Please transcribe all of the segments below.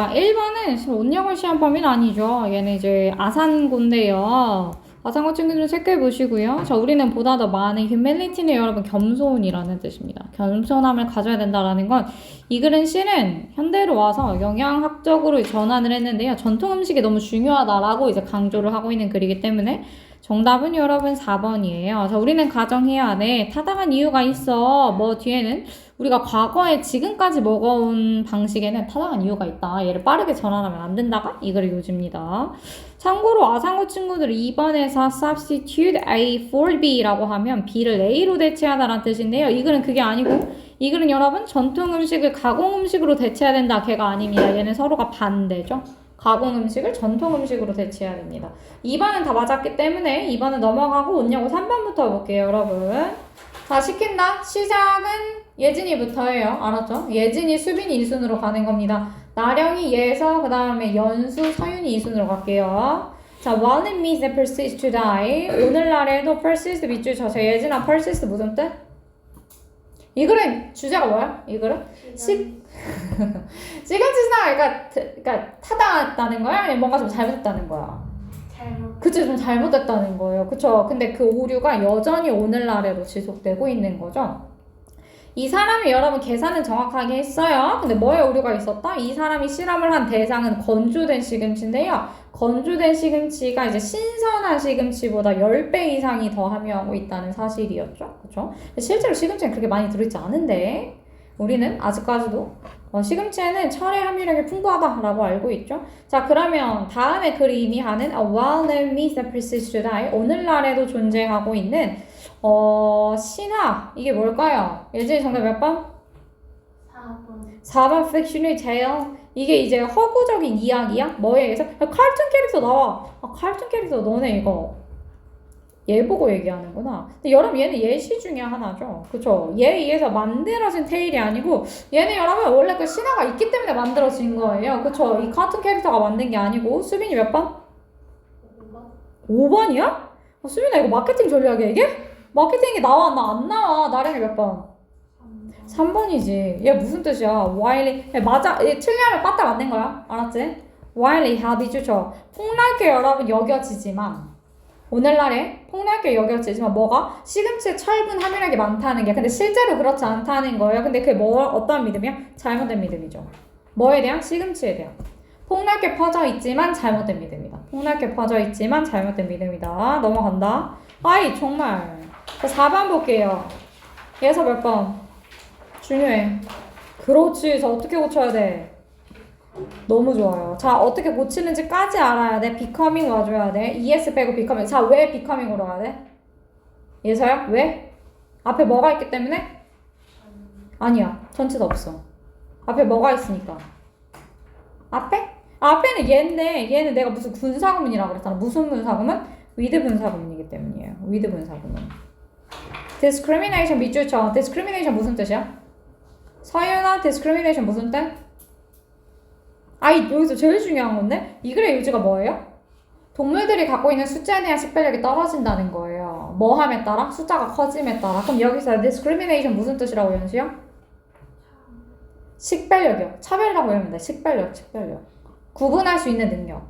자, 1번은 온영어 시험 범위는 아니죠. 얘는 이제 아산고인데요. 아산고 친구들은 체크해 보시고요. 자, 우리는 보다 더 많은 humility는 여러분 겸손이라는 뜻입니다. 겸손함을 가져야 된다라는 건 이 글은 실은 현대로 와서 영양학적으로 전환을 했는데요. 전통 음식이 너무 중요하다라고 이제 강조를 하고 있는 글이기 때문에 정답은 여러분 4번이에요. 자, 우리는 가정해야 돼. 타당한 이유가 있어. 뭐 뒤에는 우리가 과거에 지금까지 먹어온 방식에는 타당한 이유가 있다. 얘를 빠르게 전환하면 안 된다가 이 글의 요지입니다. 참고로 아상고 친구들 2번에서 substitute A for B라고 하면 B를 A로 대체하다라는 뜻인데요. 이 글은 그게 아니고 이 글은 여러분 전통 음식을 가공 음식으로 대체해야 된다. 걔가 아닙니다. 얘는 서로가 반대죠. 가공 음식을 전통 음식으로 대체해야 됩니다. 2번은 다 맞았기 때문에 2번은 넘어가고 온영어 3번부터 볼게요, 여러분. 자, 시킨다. 시작은 예진이부터예요. 알았죠? 예진이, 수빈이 1순으로 가는 겁니다. 나령이 예서 그 다음에 연수, 서윤이 2순으로 갈게요. 자, while it means that persist to die. 오늘날에도 persist 밑줄 쳐서 예진아 persist 무슨 뜻? 이 글은 주제가 뭐야? 이 글은? 시금치나 그러니까 타다했다는 거야? 아니면 뭔가 좀 잘못했다는 거야? 그치, 좀 잘못됐다는 거예요. 그쵸? 근데 그 오류가 여전히 오늘날에도 지속되고 있는 거죠. 이 사람이 여러분 계산은 정확하게 했어요. 근데 뭐에 오류가 있었다? 이 사람이 실험을 한 대상은 건조된 시금치인데요. 건조된 시금치가 이제 신선한 시금치보다 10배 이상이 더 함유하고 있다는 사실이었죠. 그쵸? 실제로 시금치는 그렇게 많이 들어있지 않은데 우리는 아직까지도 시금치에는 철의 함유량이 풍부하다라고 알고 있죠. 자, 그러면 다음에 글이 의미하는 while the myth that persists to die 오늘날에도 존재하고 있는 신화 이게 뭘까요? 예진이 정답 몇 번? 4번. 4번 fictional tale 이게 이제 허구적인 이야기야? 뭐에 의해서? 칼툰 캐릭터 나와. 칼툰 캐릭터 너네 이거 얘 보고 얘기하는구나. 근데 여러분 얘는 예시 중에 하나죠. 그쵸? 얘에 의해서 만들어진 테일이 아니고 얘는 여러분 원래 그 신화가 있기 때문에 만들어진 거예요. 그쵸? 이 카툰 캐릭터가 만든 게 아니고 수빈이 몇 번? 5번. 5번이야? 수빈아 이거 마케팅 전략이야 이게? 마케팅이 나와 나 안 나와. 나령이 몇 번? 3번이지. 얘 무슨 뜻이야? while 얘 맞아. 얘 틀리면 빠따 맞는 거야. 알았지? while how did you 쳐? 폭넓게 여러분 여겨지지만 오늘날에 폭넓게 여겨지지만 뭐가? 시금치에 철분 함유량이 많다는 게 근데 실제로 그렇지 않다는 거예요. 근데 그게 어떤 믿음이야? 잘못된 믿음이죠. 뭐에 대한? 시금치에 대한. 폭넓게 퍼져 있지만 잘못된 믿음이다. 폭넓게 퍼져 있지만 잘못된 믿음이다. 넘어간다. 아이 정말. 자, 4번 볼게요. 얘에서 몇 번? 중요해. 그렇지. 자, 어떻게 고쳐야 돼? 너무 좋아요. 자, 어떻게 고치는지까지 알아야 돼. becoming 와줘야 돼. es 빼고 becoming. 자, 왜 becoming으로 와야 돼? 예서야? 왜? 앞에 뭐가 있기 때문에? 아니야. 전치도 없어. 앞에 뭐가 있으니까. 앞에? 앞에는 얘인데 얘는 내가 무슨 분사구문이라고 그랬잖아. 무슨 분사구문? with 분사구문이기 때문이에요. with 분사구문. discrimination 밑줄 쳐. discrimination 무슨 뜻이야? 서윤아, discrimination 무슨 뜻? 여기서 제일 중요한 건데 이 글의 요지가 뭐예요? 동물들이 갖고 있는 숫자에 대한 식별력이 떨어진다는 거예요. 뭐함에 따라? 숫자가 커짐에 따라. 그럼 여기서 discrimination 무슨 뜻이라고 연수요? 식별력이요. 차별이라고 외우면 돼. 식별력. 구분할 수 있는 능력.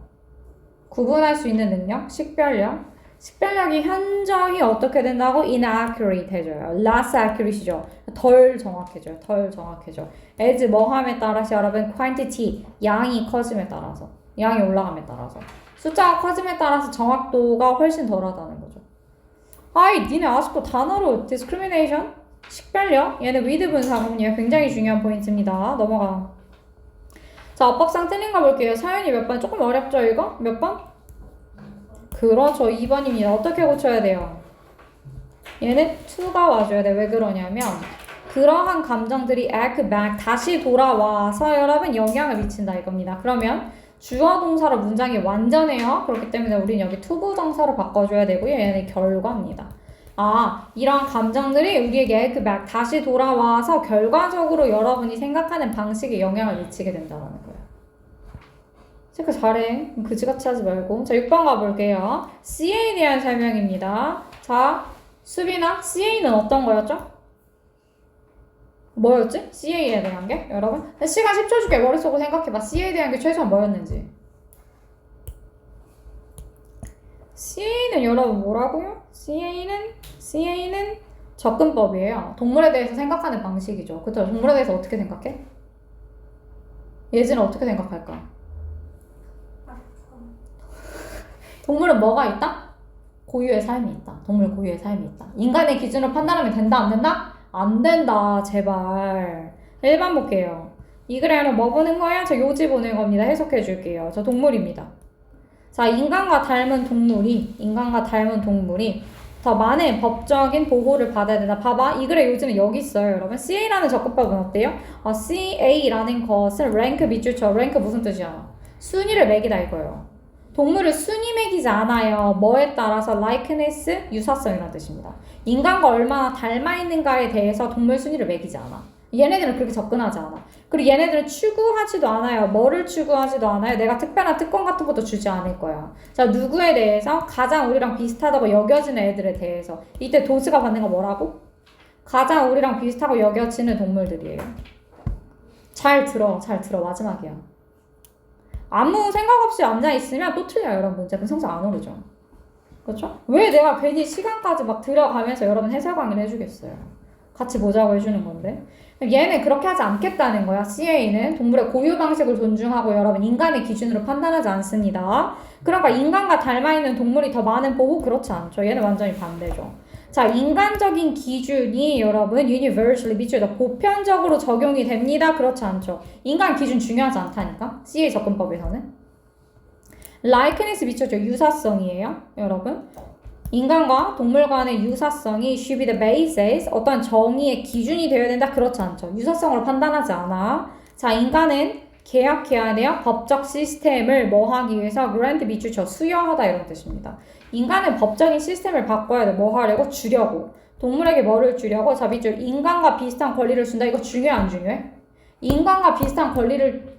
식별력. 식별력이 현저히 어떻게 된다고? inaccurate 해줘요. less accurate이죠. 덜 정확해져요. as 뭐함에 따라서 여러분 quantity 양이 커짐에 따라서 양이 올라감에 따라서 숫자가 커짐에 따라서 정확도가 훨씬 덜하다는 거죠. 니네 아직도 단어로 discrimination 식별력 얘는 with 분사구문이에요. 굉장히 중요한 포인트입니다. 넘어가. 자, 어법상 틀린 거 볼게요. 서연이 몇 번? 조금 어렵죠 이거? 몇 번? 그렇죠. 2번입니다. 어떻게 고쳐야 돼요? 얘는 to가 와줘야 돼. 왜 그러냐면 그러한 감정들이 act back 다시 돌아와서 여러분 영향을 미친다 이겁니다. 그러면 주어 동사로 문장이 완전해요. 그렇기 때문에 우리는 여기 투부정사로 바꿔줘야 되고요. 얘는 결과입니다. 이러한 감정들이 우리에게 act back 다시 돌아와서 결과적으로 여러분이 생각하는 방식에 영향을 미치게 된다는 거예요. 체크 잘해. 그지같이 하지 말고. 자, 6번 가볼게요. CA에 대한 설명입니다. 자, 수빈아, CA는 어떤 거였죠? 뭐였지? CA에 대한 게? 여러분? 시간 10초 줄게. 머릿속으로 생각해봐. CA에 대한 게 최소한 뭐였는지. CA는 여러분 뭐라고요? CA는 접근법이에요. 동물에 대해서 생각하는 방식이죠. 그쵸? 동물에 대해서 어떻게 생각해? 예지는 어떻게 생각할까? 동물은 뭐가 있다? 고유의 삶이 있다. 동물 고유의 삶이 있다. 인간의 기준으로 판단하면 된다, 안 된다? 안 된다, 제발. 1번 볼게요. 이 글에 하나 뭐 보는 거야? 저 요지 보는 겁니다. 해석해 줄게요. 저 동물입니다. 자, 인간과 닮은 동물이 더 많은 법적인 보호를 받아야 된다. 봐봐. 이 글의 요지는 여기 있어요, 여러분. CA라는 접근법은 어때요? CA라는 것은 랭크 밑줄쳐. 랭크 무슨 뜻이야? 순위를 매기다 이거예요. 동물을 순위 매기지 않아요. 뭐에 따라서 likeness, 유사성이라는 뜻입니다. 인간과 얼마나 닮아 있는가에 대해서 동물 순위를 매기지 않아. 얘네들은 그렇게 접근하지 않아. 그리고 얘네들은 추구하지도 않아요. 뭐를 추구하지도 않아요. 내가 특별한 특권 같은 것도 주지 않을 거야. 자, 누구에 대해서? 가장 우리랑 비슷하다고 여겨지는 애들에 대해서. 이때 도스가 받는 거 뭐라고? 가장 우리랑 비슷하고 여겨지는 동물들이에요. 잘 들어. 마지막이야. 아무 생각 없이 앉아있으면 또 틀려요, 여러분. 문제 분석상 안 오르죠. 그렇죠? 왜 내가 괜히 시간까지 막 들어가면서 여러분 해설 강의를 해주겠어요. 같이 보자고 해주는 건데. 얘는 그렇게 하지 않겠다는 거야. CA는 동물의 고유 방식을 존중하고 여러분 인간의 기준으로 판단하지 않습니다. 그러니까 인간과 닮아있는 동물이 더 많은 보호? 그렇지 않죠. 얘는 완전히 반대죠. 자, 인간적인 기준이 여러분 universally 밑줄에다 보편적으로 적용이 됩니다. 그렇지 않죠. 인간 기준 중요하지 않다니까. CA 접근법에서는. likeness 밑줄죠. 유사성이에요. 여러분. 인간과 동물 간의 유사성이 should be the basis, 어떤 정의의 기준이 되어야 된다? 그렇지 않죠. 유사성으로 판단하지 않아. 자, 인간은 계약해야 돼요. 법적 시스템을 뭐 하기 위해서 grant 밑줄쳐 수여하다 이런 뜻입니다. 인간은 법적인 시스템을 바꿔야 돼. 뭐 하려고? 주려고. 동물에게 뭐를 주려고? 자, 밑줄 인간과 비슷한 권리를 준다. 이거 중요해 안 중요해? 인간과 비슷한 권리를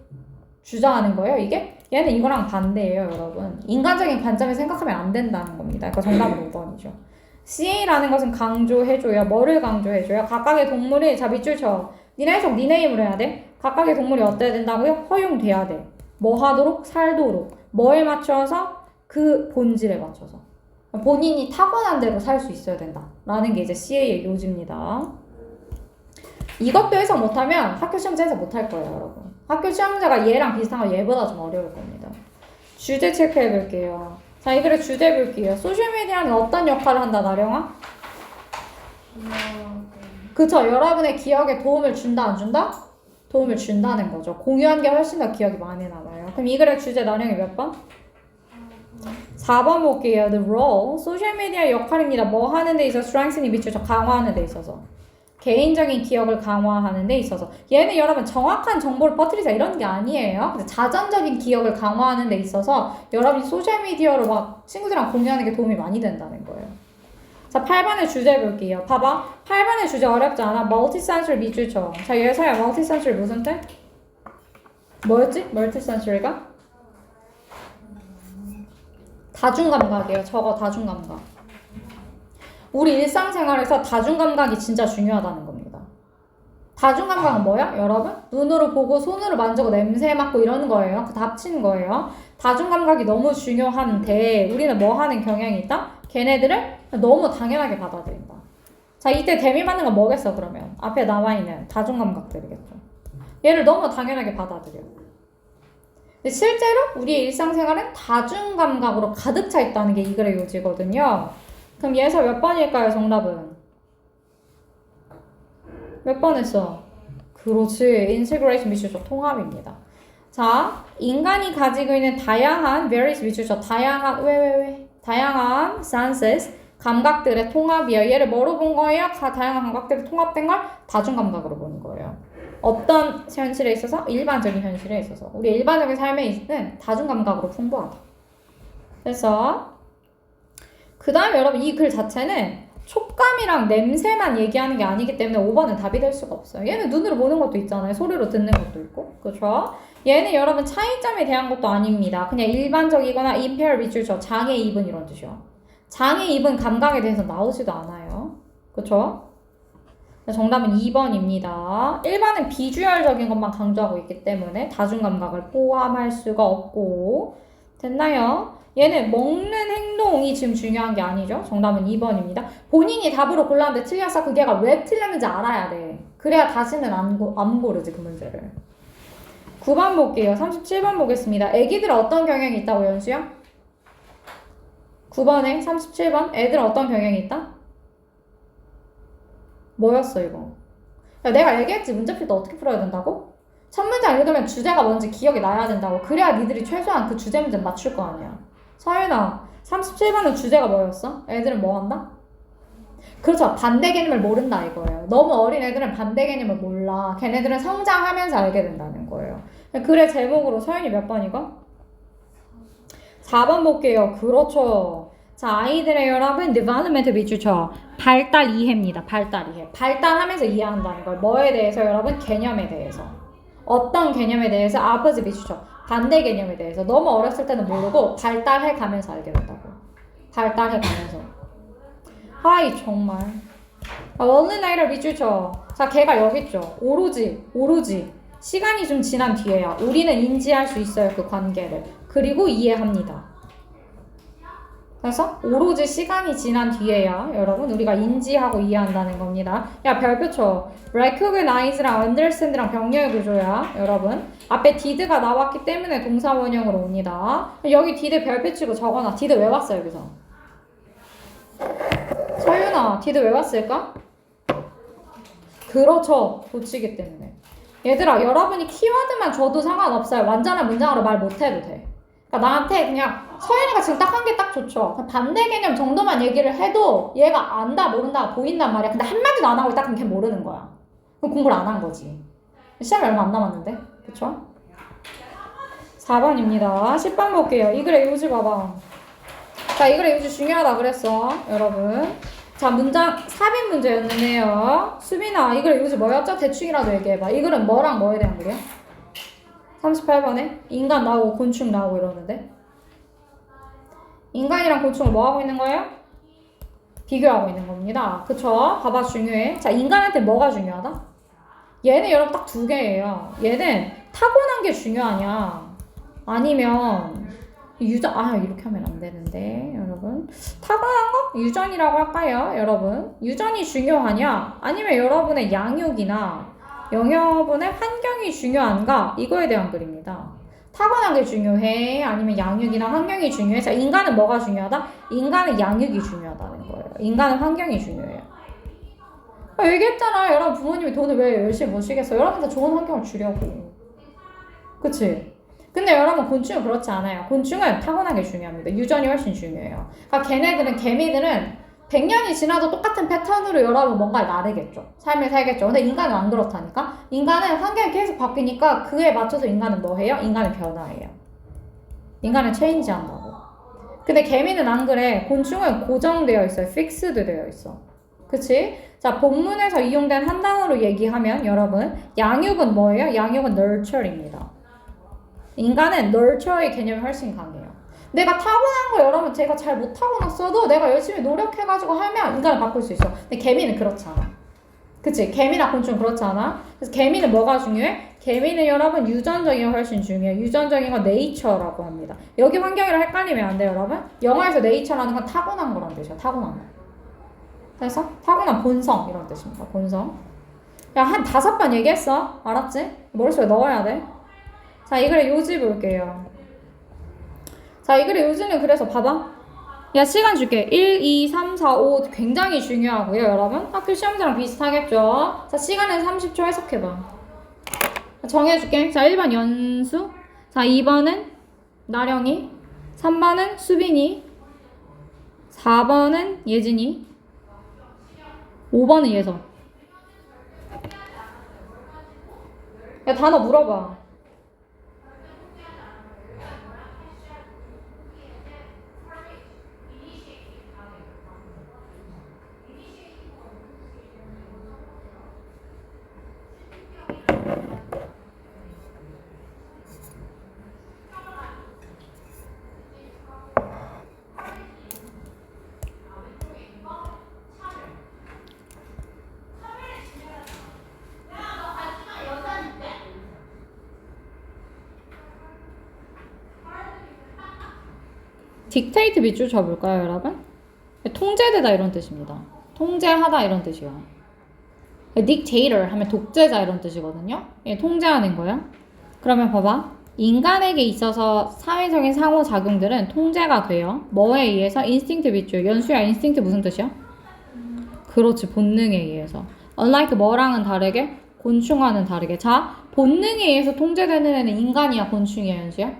주장하는 거예요, 이게? 얘는 이거랑 반대예요, 여러분. 인간적인 관점에 생각하면 안 된다는 겁니다. 그러니까 정답은 5번이죠. CA라는 것은 강조해줘요. 뭐를 강조해줘요? 각각의 동물이, 자, 밑줄 쳐. 니네 해석 니네 힘으로 해야 돼. 각각의 동물이 어때야 된다고요? 허용돼야 돼. 뭐 하도록? 살도록. 뭐에 맞춰서? 그 본질에 맞춰서. 본인이 타고난 대로 살 수 있어야 된다. 라는 게 이제 CA의 요지입니다. 이것도 해석 못하면 학교 시험지 해석 못할 거예요, 여러분. 학교 시험자가 얘랑 비슷한 거 얘보다 좀 어려울 겁니다. 주제 체크해 볼게요. 자, 이 글의 주제 볼게요. 소셜미디어는 어떤 역할을 한다, 나령아? 그쵸, 여러분의 기억에 도움을 준다, 안 준다? 도움을 준다는 거죠. 공유한 게 훨씬 더 기억이 많이 남아요. 그럼 이 글의 주제 나령이 몇 번? 4번 볼게요. The role. 소셜미디어의 역할입니다. 뭐 하는 데 있어서? strengthening 밑줄쳐 강화하는 데 있어서. 개인적인 기억을 강화하는 데 있어서. 얘는 여러분 정확한 정보를 퍼뜨리자 이런 게 아니에요. 근데 자전적인 기억을 강화하는 데 있어서 여러분이 소셜미디어로 막 친구들이랑 공유하는 게 도움이 많이 된다는 거예요. 자, 8번의 주제 볼게요. 봐봐. 8번의 주제 어렵지 않아? 멀티센서리 밑줄 쳐. 자, 예서야 멀티센서리 무슨 뜻? 뭐였지? 멀티센서리가? 다중감각이에요. 저거 다중감각. 우리 일상생활에서 다중감각이 진짜 중요하다는 겁니다. 다중감각은 뭐야? 여러분? 눈으로 보고 손으로 만지고 냄새 맡고 이러는 거예요. 그 다 합치는 거예요. 다중감각이 너무 중요한데 우리는 뭐 하는 경향이 있다? 걔네들을 너무 당연하게 받아들인다. 자, 이때 대미 받는 건 뭐겠어 그러면? 앞에 나와있는 다중감각들이겠죠. 얘를 너무 당연하게 받아들여. 근데 실제로 우리의 일상생활은 다중감각으로 가득 차 있다는 게 이 글의 요지거든요. 그럼 얘에서 몇 번일까요, 정답은? 몇 번 했어? 그렇지. 인테그레이션 밑줄쳐 통합입니다. 자, 인간이 가지고 있는 다양한 various 밑줄쳐 다양한 다양한 senses 감각들의 통합이에요. 얘를 뭐로 본 거예요? 다양한 감각들이 통합된 걸 다중감각으로 보는 거예요. 어떤 현실에 있어서? 일반적인 현실에 있어서. 우리 일반적인 삶에 있는 다중감각으로 풍부하다. 그래서 그 다음에 여러분 이 글 자체는 촉감이랑 냄새만 얘기하는 게 아니기 때문에 5번은 답이 될 수가 없어요. 얘는 눈으로 보는 것도 있잖아요. 소리로 듣는 것도 있고. 그렇죠? 얘는 여러분 차이점에 대한 것도 아닙니다. 그냥 일반적이거나 impair 밑줄 쳐 장애 입은 이런 뜻이요. 장애 입은 감각에 대해서 나오지도 않아요. 그렇죠? 정답은 2번입니다. 1번은 비주얼적인 것만 강조하고 있기 때문에 다중감각을 포함할 수가 없고. 됐나요? 얘는 먹는 행동이 지금 중요한 게 아니죠. 정답은 2번입니다. 본인이 답으로 골랐는데 틀렸어. 그 걔가 왜 틀렸는지 알아야 돼. 그래야 다시는 안 고르지 그 문제를. 9번 볼게요. 37번 보겠습니다. 애기들은 어떤 경향이 있다고 연수야? 9번에 37번 애들은 어떤 경향이 있다? 뭐였어 이거? 야, 내가 얘기했지 문제풀 때 어떻게 풀어야 된다고? 첫 문장 읽으면 주제가 뭔지 기억이 나야 된다고. 그래야 니들이 최소한 그 주제 문제는 맞출 거 아니야. 서윤아 37번은 주제가 뭐였어? 애들은 뭐 한다? 그렇죠. 반대 개념을 모른다 이거예요. 너무 어린 애들은 반대 개념을 몰라. 걔네들은 성장하면서 알게 된다는 거예요. 그래 제목으로 서윤이 몇 번이고? 4번 볼게요. 그렇죠. 자, 아이들의 여러분 development 비추죠. 발달 이해입니다. 발달 이해. 발달하면서 이해한다는 걸. 뭐에 대해서 여러분? 개념에 대해서. 어떤 개념에 대해서? opposite 비추죠. 반대 개념에 대해서. 너무 어렸을 때는 모르고 발달해 가면서 알게 된다고. 발달해 가면서. 하이 정말. only later 비추죠. 자, 걔가 여기 있죠. 오로지. 시간이 좀 지난 뒤에야 우리는 인지할 수 있어요. 그 관계를. 그리고 이해합니다. 그래서 오로지 시간이 지난 뒤에야 여러분 우리가 인지하고 이해한다는 겁니다. 야 별표 쳐. recognize랑 understand랑 병렬 구조야 여러분. 앞에 did가 나왔기 때문에 동사 원형으로 옵니다. 여기 did 별표 치고 적어놔. did 왜 왔어 여기서? 서윤아 did 왜 왔을까? 그렇죠. 도치기 때문에. 얘들아 여러분이 키워드만 줘도 상관없어요. 완전한 문장으로 말 못해도 돼. 그러니까 나한테 그냥 서윤이가 지금 딱 한 게 딱 좋죠. 반대 개념 정도만 얘기를 해도 얘가 안다 모른다 보인단 말이야. 근데 한마디도 안 하고 딱 걔 모르는 거야. 그럼 공부를 안 한 거지. 시험이 얼마 안 남았는데. 그쵸? 4번입니다. 10번 볼게요. 이 글의 요지 봐봐. 자, 이 글의 요지 중요하다 그랬어. 여러분. 자, 문장 삽입 문제였는데요. 수빈아, 이 글의 요지 뭐였죠? 대충이라도 얘기해봐. 이 글은 뭐랑 뭐에 대한 글이야? 38번에 인간 나오고 곤충 나오고 이러는데 인간이랑 곤충을 뭐 하고 있는 거예요? 비교하고 있는 겁니다. 그쵸? 봐봐 중요해. 자, 인간한테 뭐가 중요하다? 얘는 여러분 딱 두 개예요. 얘는 타고난 게 중요하냐 아니면 유전 이렇게 하면 안 되는데 여러분 타고난 거? 유전이라고 할까요? 여러분 유전이 중요하냐 아니면 여러분의 양육이나 영여분의 환경이 중요한가? 이거에 대한 글입니다. 타고난 게 중요해? 아니면 양육이나 환경이 중요해? 자, 인간은 뭐가 중요하다? 인간은 양육이 중요하다는 거예요. 인간은 환경이 중요해요. 얘기했잖아. 여러분 부모님이 돈을 왜 열심히 모시겠어? 여러분한테 좋은 환경을 주려고. 그치? 근데 여러분 곤충은 그렇지 않아요. 곤충은 타고난 게 중요합니다. 유전이 훨씬 중요해요. 그러니까 개미들은 100년이 지나도 똑같은 패턴으로 여러분 뭔가를 나르겠죠. 삶을 살겠죠. 근데 인간은 안 그렇다니까. 인간은 환경이 계속 바뀌니까 그에 맞춰서 인간은 뭐 해요? 인간은 변화해요. 인간은 체인지 한다고. 근데 개미는 안 그래. 곤충은 고정되어 있어요. 픽스드 되어 있어. 그치? 자, 본문에서 이용된 한 단어로 얘기하면 여러분 양육은 뭐예요? 양육은 nurture입니다. 인간은 nurture의 개념이 훨씬 강해요. 내가 타고난 거 여러분 제가 잘 못 타고났어도 내가 열심히 노력해가지고 하면 인간을 바꿀 수 있어. 근데 개미는 그렇지 않아. 그치? 개미나 곤충은 그렇지 않아? 그래서 개미는 뭐가 중요해? 개미는 여러분 유전적인 게 훨씬 중요해. 유전적인 건 네이처라고 합니다. 여기 환경이랑 헷갈리면 안 돼요 여러분. 영어에서 네이처라는 건 타고난 거란 뜻이야. 타고난 거. 그래서 타고난 본성 이런 뜻입니다. 본성. 야, 한 5번 얘기했어. 알았지? 머릿속에 넣어야 돼. 자, 이 글의 요지 볼게요. 자, 이 글의 요지는 그래서 봐봐. 야, 시간 줄게. 1, 2, 3, 4, 5 굉장히 중요하고요, 여러분. 학교 시험지랑 비슷하겠죠? 자, 시간은 30초 해석해봐. 정해줄게. 자, 1번 연수. 자, 2번은 나령이. 3번은 수빈이. 4번은 예진이. 5번은 예서. 야, 단어 물어봐. dictate 밑줄 쳐볼까요, 여러분? 통제되다 이런 뜻입니다. 통제하다 이런 뜻이요. dictator 하면 독재자 이런 뜻이거든요. 예, 통제하는 거야. 그러면 봐봐. 인간에게 있어서 사회적인 상호작용들은 통제가 돼요. 뭐에 의해서? 인스팅트 밑줄. 연수야, 인스팅트 무슨 뜻이야? 그렇지, 본능에 의해서. unlike 뭐랑은 다르게? 곤충과는 다르게. 자, 본능에 의해서 통제되는 애는 인간이야, 곤충이야, 연수야?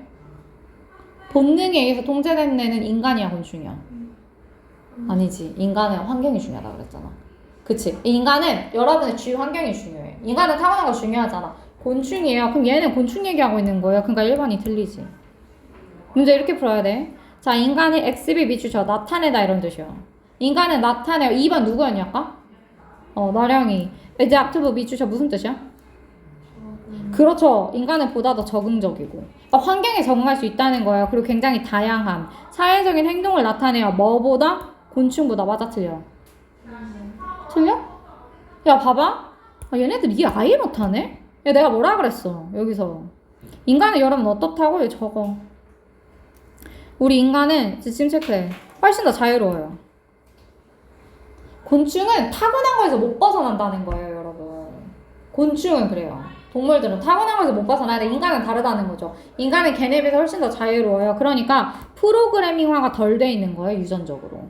본능에 의해서 통제되는 애는 인간이야, 곤충이야? 아니지. 인간은 환경이 중요하다 그랬잖아. 그치? 인간은 여러분의 주위 환경이 중요해. 인간은 타고난 거 중요하잖아. 곤충이에요. 그럼 얘는 곤충 얘기하고 있는 거예요. 그러니까 1번이 틀리지. 문제 이렇게 풀어야 돼. 자, 인간은 XB 비추죠. 나타내다 이런 뜻이요. 인간은 나타내요. 2번 누구였냐 아까? 나령이. adaptive 비추죠. 무슨 뜻이야? 그렇죠. 인간은 보다 더 적응적이고. 그러니까 환경에 적응할 수 있다는 거예요. 그리고 굉장히 다양한 사회적인 행동을 나타내요. 뭐보다? 곤충보다. 맞아 틀려? 틀려? 야 봐봐. 얘네들 이해 아예 못하네? 야 내가 뭐라 그랬어 여기서. 인간은 여러분 어떻다고? 여기 적어. 우리 인간은 지금 체크해. 훨씬 더 자유로워요. 곤충은 타고난 거에서 못 벗어난다는 거예요, 여러분. 곤충은 그래요. 동물들은 타고난 거에서 못 벗어나야 돼. 인간은 다르다는 거죠. 인간은 걔네에 비해서 훨씬 더 자유로워요. 그러니까 프로그래밍화가 덜 돼 있는 거예요, 유전적으로.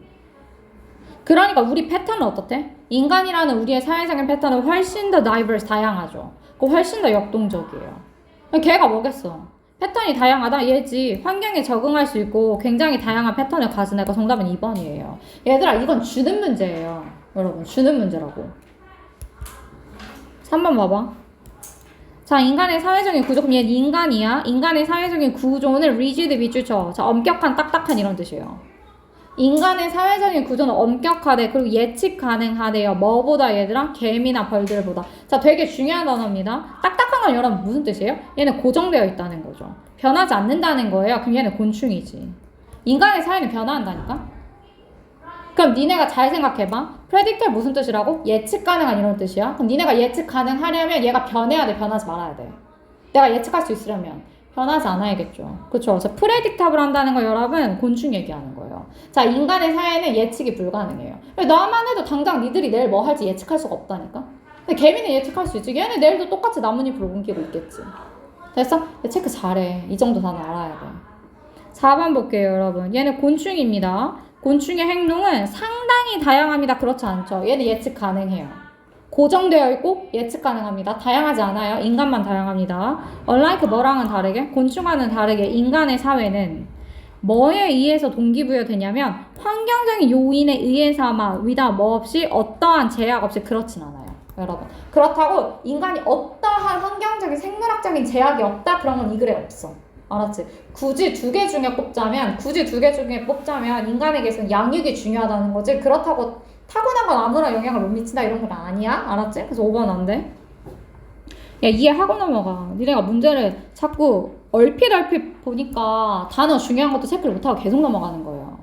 그러니까 우리 패턴은 어떻대? 인간이라는 우리의 사회적인 패턴은 훨씬 더 diverse, 다양하죠. 훨씬 더 역동적이에요. 걔가 뭐겠어? 패턴이 다양하다? 얘지. 환경에 적응할 수 있고 굉장히 다양한 패턴을 가진 애가. 정답은 2번이에요. 얘들아, 이건 주는 문제예요. 여러분, 주는 문제라고. 3번 봐봐. 자, 인간의 사회적인 구조. 그럼 얘는 인간이야. 인간의 사회적인 구조는 rigid 밑줄 쳐. 자, 엄격한, 딱딱한 이런 뜻이에요. 인간의 사회적인 구조는 엄격하대. 그리고 예측 가능하대요. 뭐보다 얘들아? 개미나 벌들보다. 자, 되게 중요한 단어입니다. 딱딱한 건 여러분 무슨 뜻이에요? 얘는 고정되어 있다는 거죠. 변하지 않는다는 거예요. 그럼 얘는 곤충이지. 인간의 사회는 변화한다니까? 그럼 니네가 잘 생각해봐. predictable 무슨 뜻이라고? 예측 가능한 이런 뜻이야. 그럼 니네가 예측 가능하려면 얘가 변해야 돼, 변하지 말아야 돼. 내가 예측할 수 있으려면 변하지 않아야겠죠. 그쵸? 그래서 predictable 한다는 거 여러분 곤충 얘기하는 거예요. 자, 인간의 사회는 예측이 불가능해요. 나만 해도 당장 니들이 내일 뭐 할지 예측할 수가 없다니까? 근데 개미는 예측할 수 있지. 얘는 내일도 똑같이 나뭇잎으로 옮기고 있겠지. 됐어? 체크 잘해. 이 정도 다 알아야 돼. 4번 볼게요, 여러분. 얘는 곤충입니다. 곤충의 행동은 상당히 다양합니다. 그렇지 않죠? 얘는 예측 가능해요. 고정되어 있고 예측 가능합니다. 다양하지 않아요. 인간만 다양합니다. unlike 뭐랑은 다르게? 곤충과는 다르게 인간의 사회는 뭐에 의해서 동기부여되냐면 환경적인 요인에 의해서만 위다 뭐 없이 어떠한 제약 없이 그렇진 않아요. 여러분. 그렇다고 인간이 어떠한 환경적인 생물학적인 제약이 없다? 그런 건 이 글에 없어. 알았지? 굳이 두 개 중에 뽑자면 인간에게서는 양육이 중요하다는 거지. 그렇다고 타고난 건 아무나 영향을 못 미친다 이런 건 아니야. 알았지? 그래서 5번 안 돼. 야, 이해하고 넘어가. 니네가 문제를 자꾸 얼핏 보니까 단어 중요한 것도 체크를 못하고 계속 넘어가는 거예요.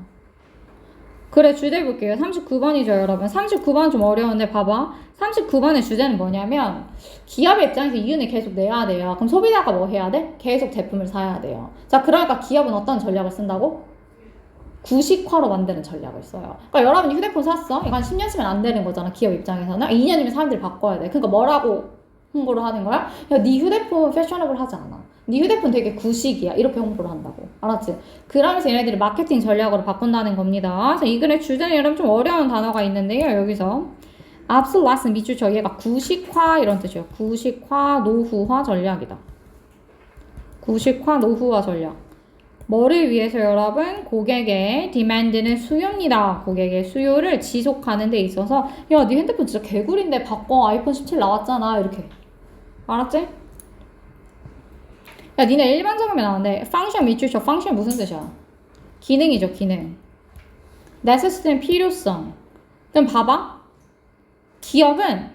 그래, 주제 볼게요. 39번이죠, 여러분. 39번 좀 어려운데 봐봐. 39번의 주제는 뭐냐면 기업의 입장에서 이윤을 계속 내야 돼요. 그럼 소비자가 뭐 해야 돼? 계속 제품을 사야 돼요. 자, 그러니까 기업은 어떤 전략을 쓴다고? 구식화로 만드는 전략을 써요. 그러니까 여러분이 휴대폰 샀어? 이거 한 10년 쓰면 안 되는 거잖아, 기업 입장에서는. 2년이면 사람들이 바꿔야 돼. 그러니까 뭐라고 홍보를 하는 거야? 야, 네 휴대폰 패셔너블 하지 않아. 네 휴대폰 되게 구식이야. 이렇게 홍보를 한다고. 알았지? 그러면서 얘네들이 마케팅 전략으로 바꾼다는 겁니다. 그래서 이 글의 주제는 여러분 좀 어려운 단어가 있는데요. 여기서 obsolescence 밑줄 쳐. 얘가 구식화 이런 뜻이에요. 구식화, 노후화 전략이다. 구식화, 노후화 전략. 뭐를 위해서 여러분? 고객의 demand는 수요입니다. 고객의 수요를 지속하는 데 있어서 야, 네 핸드폰 진짜 개구리인데 바꿔. 아이폰 17 나왔잖아. 이렇게. 알았지? 야, 니네 일반적이면 나오는데 function 밑줄 쳐. function 무슨 뜻이야? 기능이죠, 기능. necessity는 필요성. 그럼 봐봐. 기업은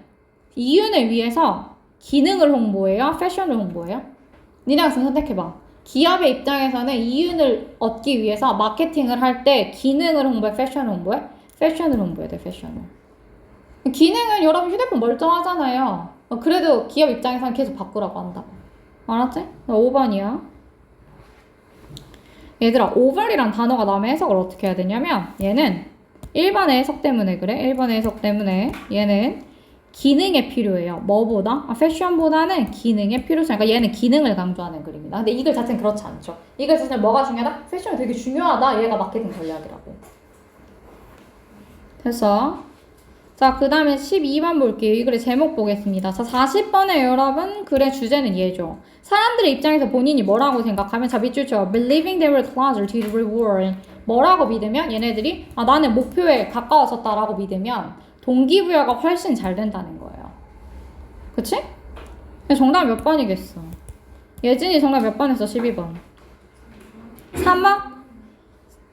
이윤을 위해서 기능을 홍보해요? 패션을 홍보해요? 니네가 지금 선택해봐. 기업의 입장에서는 이윤을 얻기 위해서 마케팅을 할 때 기능을 홍보해? 패션을 홍보해? 패션을 홍보해야 돼, 패션을. 기능은 여러분 휴대폰 멀쩡하잖아요. 그래도 기업 입장에서는 계속 바꾸라고 한다고. 알았지? 5번이야. 얘들아, over이란 단어가 나오면 해석을 어떻게 해야 되냐면 얘는 1번의 해석 때문에 그래. 1번의 해석 때문에 얘는 기능에 필요해요. 뭐보다? 패션보다는 기능에 필요성. 그러니까 얘는 기능을 강조하는 글입니다. 근데 이 글 자체는 그렇지 않죠. 이 글 자체는 뭐가 중요하다? 패션이 되게 중요하다. 얘가 마케팅 전략이라고. 됐어. 자, 그 다음에 12번 볼게요. 이 글의 제목 보겠습니다. 자, 40번에 여러분 글의 주제는 얘죠. 사람들의 입장에서 본인이 뭐라고 생각하면 자, 밑줄 쳐. Believing they were closer to the reward. 뭐라고 믿으면 얘네들이 나는 목표에 가까워졌다라고 믿으면 동기부여가 훨씬 잘 된다는 거예요. 그치? 정답 몇 번이겠어? 예진이 정답 몇 번 했어? 12번. 3번?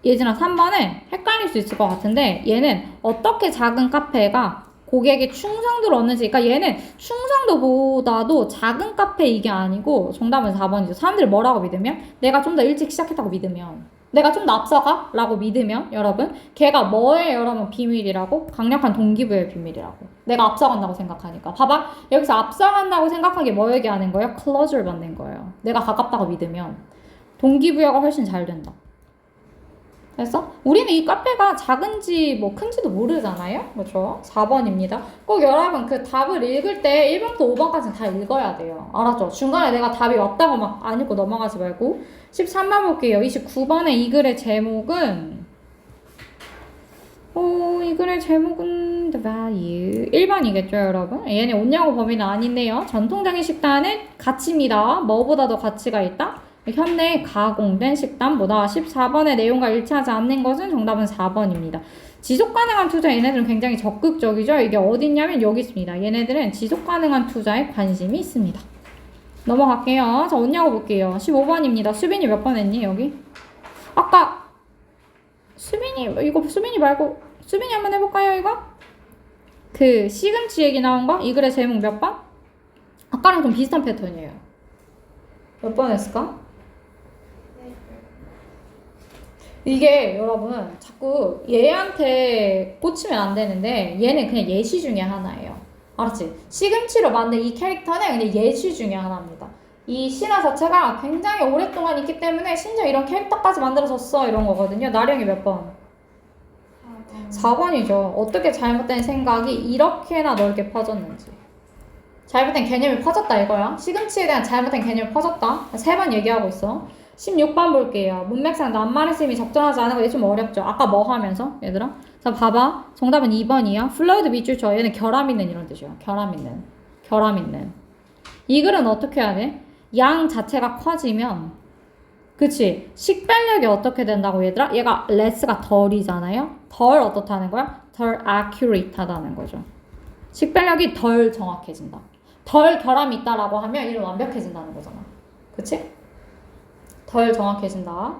예진아 3번은 헷갈릴 수 있을 것 같은데 얘는 어떻게 작은 카페가 고객의 충성도를 얻는지, 그러니까 얘는 충성도보다도 작은 카페 이게 아니고 정답은 4번이죠. 사람들이 뭐라고 믿으면 내가 좀 더 일찍 시작했다고 믿으면 내가 좀 더 앞서가? 라고 믿으면 여러분 걔가 뭐의 여러분 비밀이라고? 강력한 동기부여의 비밀이라고. 내가 앞서간다고 생각하니까. 봐봐. 여기서 앞서간다고 생각한 게 뭐 얘기하는 거예요? 클로즈를 받는 거예요. 내가 가깝다고 믿으면 동기부여가 훨씬 잘 된다. 됐어? 우리는 이 카페가 작은지 뭐 큰지도 모르잖아요? 그렇죠? 4번입니다. 꼭 여러분 그 답을 읽을 때 1번부터 5번까지는 다 읽어야 돼요. 알았죠? 중간에 내가 답이 왔다고 막 안 읽고 넘어가지 말고. 13번 볼게요. 29번의 이 글의 제목은 이 글의 제목은 The Value 1번이겠죠 여러분? 얘네 온양호 범위는 아닌데요. 전통적인 식단은 가치입니다. 뭐보다도 가치가 있다? 현대 가공된 식단보다 14번의 내용과 일치하지 않는 것은 정답은 4번입니다. 지속가능한 투자 얘네들은 굉장히 적극적이죠. 이게 어디 있냐면 여기 있습니다. 얘네들은 지속가능한 투자에 관심이 있습니다. 넘어갈게요. 자, 온냐고 볼게요. 15번입니다. 수빈이 몇 번 했니 여기? 아까 수빈이 말고 수빈이 한번 해볼까요 이거? 그 시금치 얘기 나온 거? 이 글의 제목 몇 번? 아까랑 좀 비슷한 패턴이에요. 몇 번 했을까? 이게 여러분 자꾸 얘한테 꽂히면 안 되는데 얘는 그냥 예시 중에 하나예요. 알았지? 시금치로 만든 이 캐릭터는 그냥 예시 중에 하나입니다. 이 신화 자체가 굉장히 오랫동안 있기 때문에 심지어 이런 캐릭터까지 만들어졌어 이런 거거든요. 나령이 몇 번? 4번이죠. 어떻게 잘못된 생각이 이렇게나 넓게 퍼졌는지. 잘못된 개념이 퍼졌다 이거야. 시금치에 대한 잘못된 개념이 퍼졌다. 3번 얘기하고 있어. 16번 볼게요. 문맥상 낱말의 쓰임이 적절하지 않은 거 얘 좀 어렵죠. 아까 뭐 하면서 얘들아? 자 봐봐. 정답은 2번이야. 플루이드 밑줄 쳐. 얘는 결함 있는 이런 뜻이야. 결함 있는. 이 글은 어떻게 해야 돼? 양 자체가 커지면 그치? 식별력이 어떻게 된다고 얘들아? 얘가 less가 덜이잖아요? 덜 어떻다는 거야? 덜 accurate 하다는 거죠. 식별력이 덜 정확해진다. 덜 결함이 있다라고 하면 이는 완벽해진다는 거잖아. 그치? 덜 정확해진다.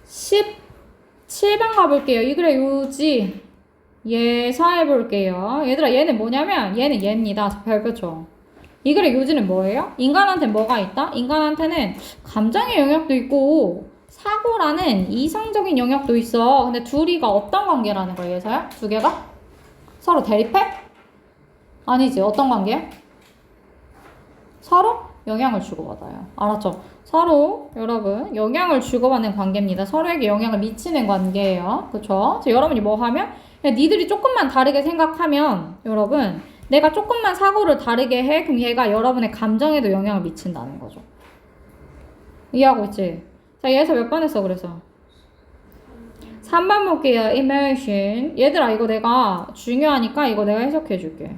17번 가볼게요. 이 글의 요지 예사해볼게요. 얘들아 얘는 뭐냐면 얘는 얘입니다. 별표 쳐. 이 글의 요지는 뭐예요? 인간한테 뭐가 있다? 인간한테는 감정의 영역도 있고 사고라는 이성적인 영역도 있어. 근데 둘이가 어떤 관계라는 거예요? 예사야? 두 개가? 서로 대립해? 아니지. 어떤 관계야? 서로 영향을 주고받아요. 알았죠? 서로 여러분 영향을 주고받는 관계입니다. 서로에게 영향을 미치는 관계예요. 그쵸? 여러분이 뭐 하면 니들이 조금만 다르게 생각하면 여러분 내가 조금만 사고를 다르게 해 그럼 얘가 여러분의 감정에도 영향을 미친다는 거죠. 이해하고 있지? 자 얘에서 몇 번 했어 그래서? 3번 볼게요. emotion. 얘들아 이거 내가 중요하니까 이거 내가 해석해 줄게.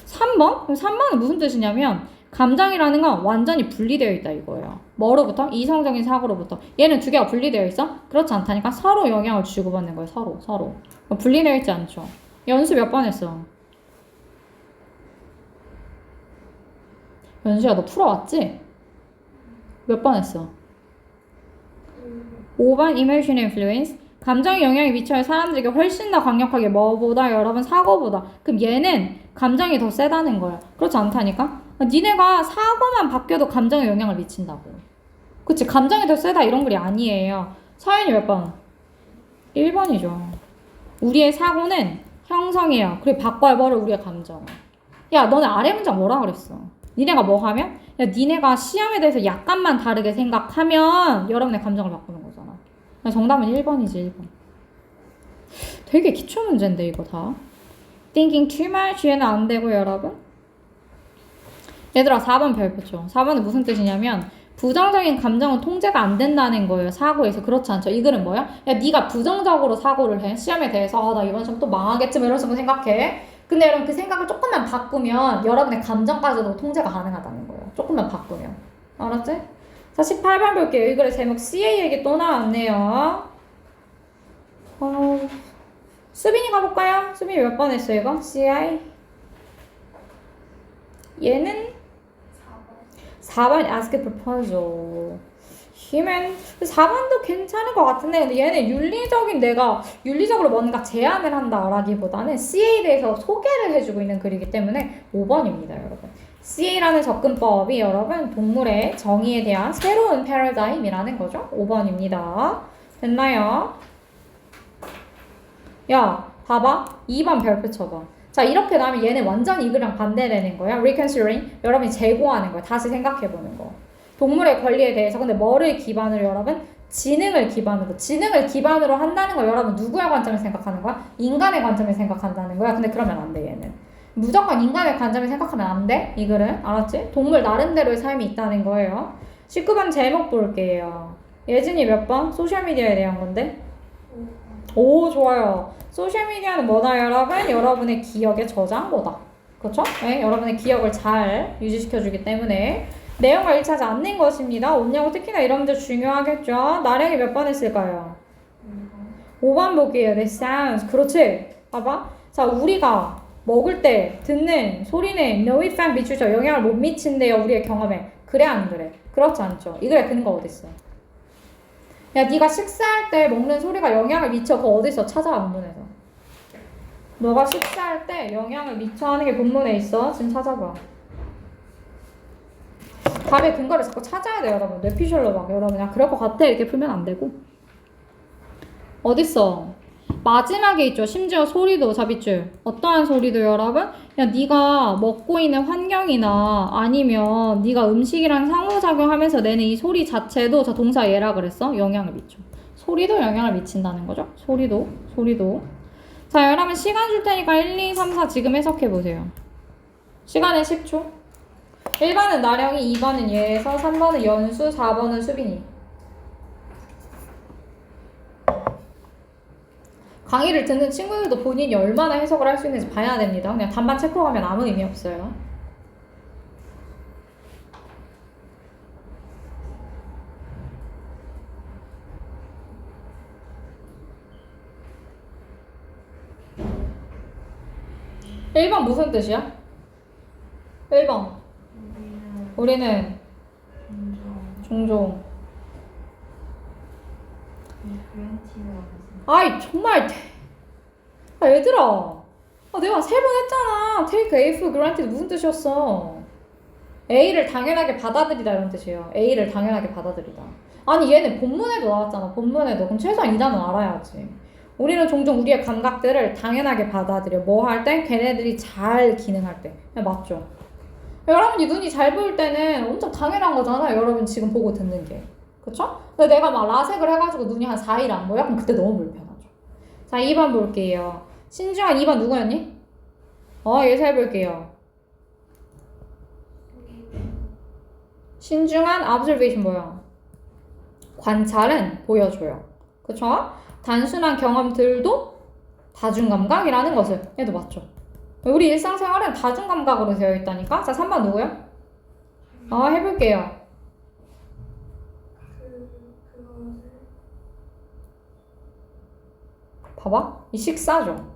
3번? 그럼 3번은 무슨 뜻이냐면 감정이라는 건 완전히 분리되어 있다 이거예요. 뭐로부터? 이성적인 사고로부터. 얘는 두 개가 분리되어 있어? 그렇지 않다니까 서로 영향을 주고받는 거예요. 서로. 분리되어 있지 않죠. 연수 몇 번 했어? 연수야 너 풀어왔지? 몇 번 했어? 5번 emotion influence. 감정의 영향이 미쳐야 사람들에게 훨씬 더 강력하게 뭐보다 여러분 사고보다. 그럼 얘는 감정이 더 세다는 거야. 그렇지 않다니까? 니네가 사고만 바뀌어도 감정에 영향을 미친다고. 그치? 감정이 더 세다 이런 글이 아니에요. 서연이 몇 번? 1번이죠. 우리의 사고는 형성해요. 그리고 바꿔버려 우리의 감정을. 야 너네 아래 문장 뭐라 그랬어? 니네가 뭐 하면 야, 니네가 시험에 대해서 약간만 다르게 생각하면 여러분의 감정을 바꾸는 거잖아. 정답은 1번이지, 1번. 되게 기초 문제인데, 이거 다. Thinking too much 얘는 안 되고, 여러분. 얘들아, 4번 별표죠. 4번은 무슨 뜻이냐면 부정적인 감정은 통제가 안 된다는 거예요. 사고에서. 그렇지 않죠? 이 글은 뭐야? 야, 네가 부정적으로 사고를 해. 시험에 대해서 나 이번 시험 또 망하겠지 뭐 이런 식으로 생각해. 근데 여러분 그 생각을 조금만 바꾸면 여러분의 감정까지도 통제가 가능하다는 거예요. 조금만 바꾸면. 알았지? 자, 18번 볼게요. 이 글의 제목 CA 얘기 또 나왔네요. 수빈이 가볼까요? 수빈이 몇 번 했어 이거? CI? 얘는 4번 ask proposal. 힘은 4번도 괜찮은 것 같은데 근데 얘는 윤리적으로 뭔가 제안을 한다라기보다는 CA에 대해서 소개를 해주고 있는 글이기 때문에 5번입니다, 여러분. CA라는 접근법이 여러분 동물의 정의에 대한 새로운 패러다임이라는 거죠. 5번입니다. 됐나요? 야, 봐봐. 2번 별표 쳐봐. 자, 이렇게 나면 얘는 완전 이거랑 반대되는 거야. Reconsidering. 여러분이 재고하는 거야. 다시 생각해보는 거. 동물의 권리에 대해서. 근데 뭐를 기반으로 여러분? 지능을 기반으로 한다는 거 여러분 누구의 관점을 생각하는 거야? 인간의 관점을 생각한다는 거야. 근데 그러면 안 돼, 얘는. 무조건 인간의 관점을 생각하면 안 돼. 이 글은. 알았지? 동물 나름대로의 삶이 있다는 거예요. 19번 제목 볼게요. 예진이 몇 번? 소셜미디어에 대한 건데? 오, 좋아요. 소셜미디어는 뭐다, 여러분? 여러분의 기억의 저장고다. 그렇죠? 네, 여러분의 기억을 잘 유지시켜주기 때문에 내용을 잃지 않는 것입니다. 없냐고 특히나 이런 문제 중요하겠죠? 나령이 몇 번 했을까요? 5번 볼게요. The sounds. 그렇지. 봐봐. 자, 우리가 먹을 때 듣는 소리는 no effect 미치죠. 영향을 못 미친대요. 우리의 경험에. 그래 안 그래? 그렇지 않죠. 이 글에 근거 어딨어? 야, 네가 식사할 때 먹는 소리가 영향을 미쳐. 그거 어디서 찾아와, 본문에서. 너가 식사할 때 영향을 미쳐 하는 게 본문에 있어. 지금 찾아봐. 답의 근거를 자꾸 찾아야 돼, 여러분. 뇌피셜로 막 여러분 그냥 그럴 것 같아 이렇게 풀면 안 되고. 어딨어? 마지막에 있죠. 심지어 소리도 잡잇줄. 어떠한 소리도 여러분? 야, 네가 먹고 있는 환경이나 아니면 네가 음식이랑 상호작용하면서 내는 이 소리 자체도 자 동사 얘라 그랬어? 영향을 미쳐. 소리도 영향을 미친다는 거죠. 소리도. 자, 여러분 시간 줄 테니까 1, 2, 3, 4 지금 해석해 보세요. 시간은 10초. 1번은 나령이, 2번은 예서, 3번은 연수, 4번은 수빈이. 강의를 듣는 친구들도 본인이 얼마나 해석을 할 수 있는지 봐야 됩니다. 그냥 단만 체크하면 아무 의미 없어요. (1번) 무슨 뜻이야? 1번 우리는 종종 아이 정말 얘들아 내가 3번 했잖아. take A for granted 무슨 뜻이었어? A를 당연하게 받아들이다 이런 뜻이에요. A를 당연하게 받아들이다. 아니 얘는 본문에도 나왔잖아. 본문에도. 그럼 최소한 이 단어 알아야지. 우리는 종종 우리의 감각들을 당연하게 받아들여. 뭐 할 때? 걔네들이 잘 기능할 때. 맞죠? 여러분이 눈이 잘 보일 때는 엄청 당연한 거잖아. 여러분 지금 보고 듣는 게. 그쵸? 근데 내가 막 라섹을 해가지고 눈이 한 4일 안 보여? 그럼 그때 너무 불편하죠. 자, 2번 볼게요. 신중한 2번 누구였니? 예서해볼게요. 신중한 observation 뭐야? 관찰은 보여줘요. 그쵸? 단순한 경험들도 다중감각이라는 것을. 얘도 맞죠? 우리 일상생활은 다중감각으로 되어 있다니까? 자, 3번 누구야? 해볼게요. 봐봐. 이 식사죠.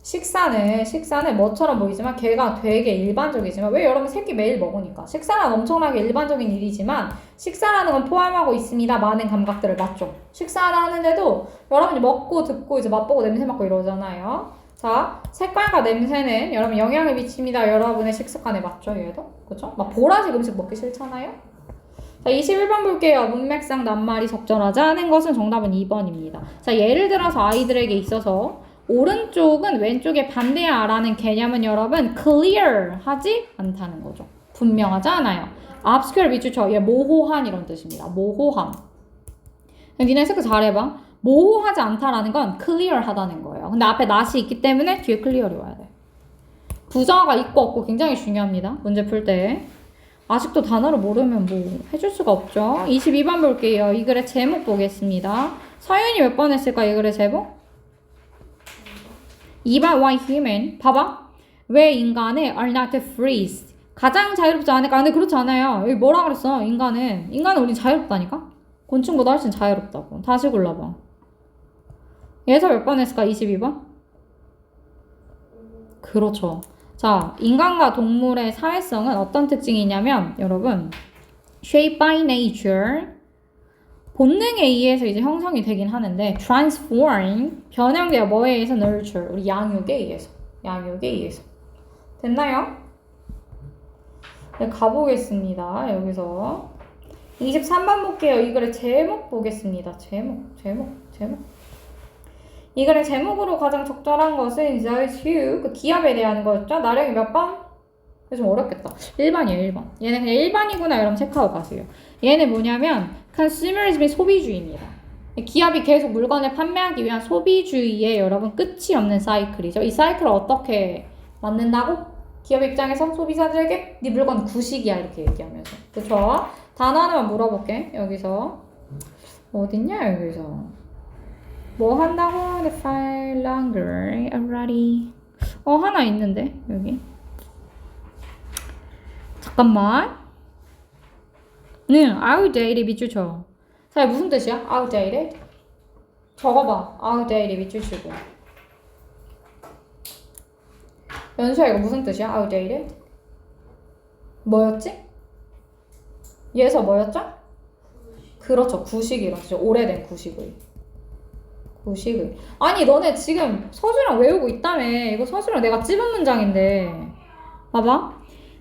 식사는 뭐처럼 보이지만 걔가 되게 일반적이지만 왜 여러분 새끼 매일 먹으니까 식사는 엄청나게 일반적인 일이지만 식사라는 건 포함하고 있습니다. 많은 감각들을. 맞죠? 식사를 하는데도 여러분이 먹고 듣고 이제 맛보고 냄새 맡고 이러잖아요. 자, 색깔과 냄새는 여러분 영향을 미칩니다. 여러분의 식습관에. 맞죠? 얘도? 그쵸? 막 보라색 음식 먹기 싫잖아요. 자, 21번 볼게요. 문맥상 낱말이 적절하지 않은 것은 정답은 2번입니다. 자, 예를 들어서 아이들에게 있어서 오른쪽은 왼쪽에 반대야라는 개념은 여러분 clear 하지 않다는 거죠. 분명하지 않아요. obscure 밑줄쳐. 얘 모호한 이런 뜻입니다. 모호한. 니네 체크 잘해봐. 모호하지 않다라는 건 clear하다는 거예요. 근데 앞에 not이 있기 때문에 뒤에 clear이 와야 돼. 부정어가 있고 없고 굉장히 중요합니다. 문제 풀 때. 아직도 단어를 모르면 뭐 해줄 수가 없죠. 22번 볼게요. 이 글의 제목 보겠습니다. 서윤이 몇 번 했을까 이 글의 제목? 2번 why human. 봐봐. 왜 인간은 are not free. 가장 자유롭지 않을까? 근데 그렇지 않아요. 여기 뭐라 그랬어? 인간은 우린 자유롭다니까? 곤충보다 훨씬 자유롭다고. 다시 골라봐. 얘에서 몇 번 했을까? 22번? 그렇죠. 자, 인간과 동물의 사회성은 어떤 특징이 있냐면 여러분 shaped by nature 본능에 의해서 이제 형성이 되긴 하는데 transform 변형되어 뭐에 의해서 nurture 우리 양육에 의해서 됐나요? 네, 가보겠습니다. 여기서 23번 볼게요. 이 글의 제목 보겠습니다. 제목. 이 글의 제목으로 가장 적절한 것은 those who 그 기업에 대한 거였죠. 나령이 몇 번? 좀 어렵겠다. 1번이에요. 1번. 얘는 그냥 1번이구나 여러분 체크하고 가세요. 얘는 뭐냐면 consumerism의 소비주의입니다. 기업이 계속 물건을 판매하기 위한 소비주의의 여러분 끝이 없는 사이클이죠. 이 사이클을 어떻게 만든다고? 기업 입장에서 소비자들에게 네 물건 구식이야 이렇게 얘기하면서. 그쵸? 단어 하나만 물어볼게. 여기서 어딨냐 여기서 뭐 한다고? The file longer already. 하나 있는데 여기. 잠깐만. outdated 밑줄 쳐. 자, 무슨 뜻이야? outdated? 적어봐. outdated 밑줄 치고. 연수야 이거 무슨 뜻이야? outdated? 뭐였지? 얘에서 뭐였죠? 그렇죠. 구식이란 뜻이죠. 오래된 구식의. 아니 너네 지금 서술형 외우고 있다며. 이거 서술형 내가 찝은 문장인데 봐봐.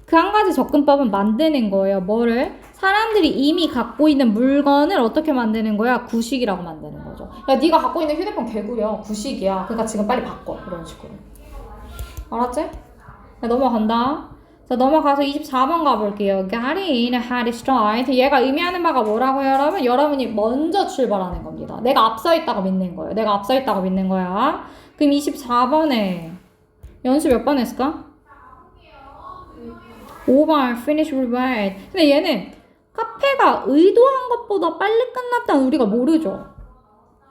그 한 가지 접근법은 만드는 거예요. 뭐를? 사람들이 이미 갖고 있는 물건을 어떻게 만드는 거야? 구식이라고 만드는 거죠. 야 네가 갖고 있는 휴대폰 개구려. 구식이야. 그러니까 지금 빨리 바꿔. 이런 식으로. 알았지? 야, 넘어간다. 자, 넘어가서 24번 가볼게요. Got in, had start. 얘가 의미하는 바가 뭐라고요, 여러분? 여러분이 먼저 출발하는 겁니다. 내가 앞서 있다고 믿는 거예요. 그럼 24번에 연습 몇 번 했을까? 5번 finish read. 근데 얘는 카페가 의도한 것보다 빨리 끝났다는 우리가 모르죠.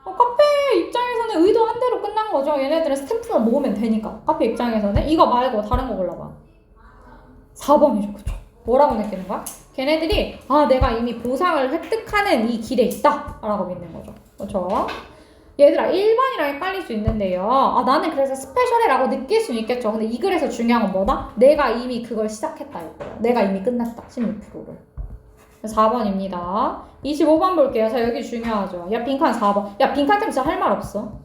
카페 입장에서는 의도한 대로 끝난 거죠. 얘네들은 스탬프만 모으면 되니까. 카페 입장에서는 이거 말고 다른 거 골라봐. 4번이죠. 그쵸? 뭐라고 느끼는 거야? 걔네들이 내가 이미 보상을 획득하는 이 길에 있다 라고 믿는 거죠. 그쵸? 얘들아 1번이랑 헷갈릴 수 있는데요. 나는 그래서 스페셜해 라고 느낄 수는 있겠죠. 근데 이 글에서 중요한 건 뭐다? 내가 이미 그걸 시작했다 이거예요. 내가 이미 끝났다. 16%를. 4번입니다. 25번 볼게요. 자, 여기 중요하죠. 야, 빈칸 4번. 야, 빈칸 때문에 진짜 할 말 없어.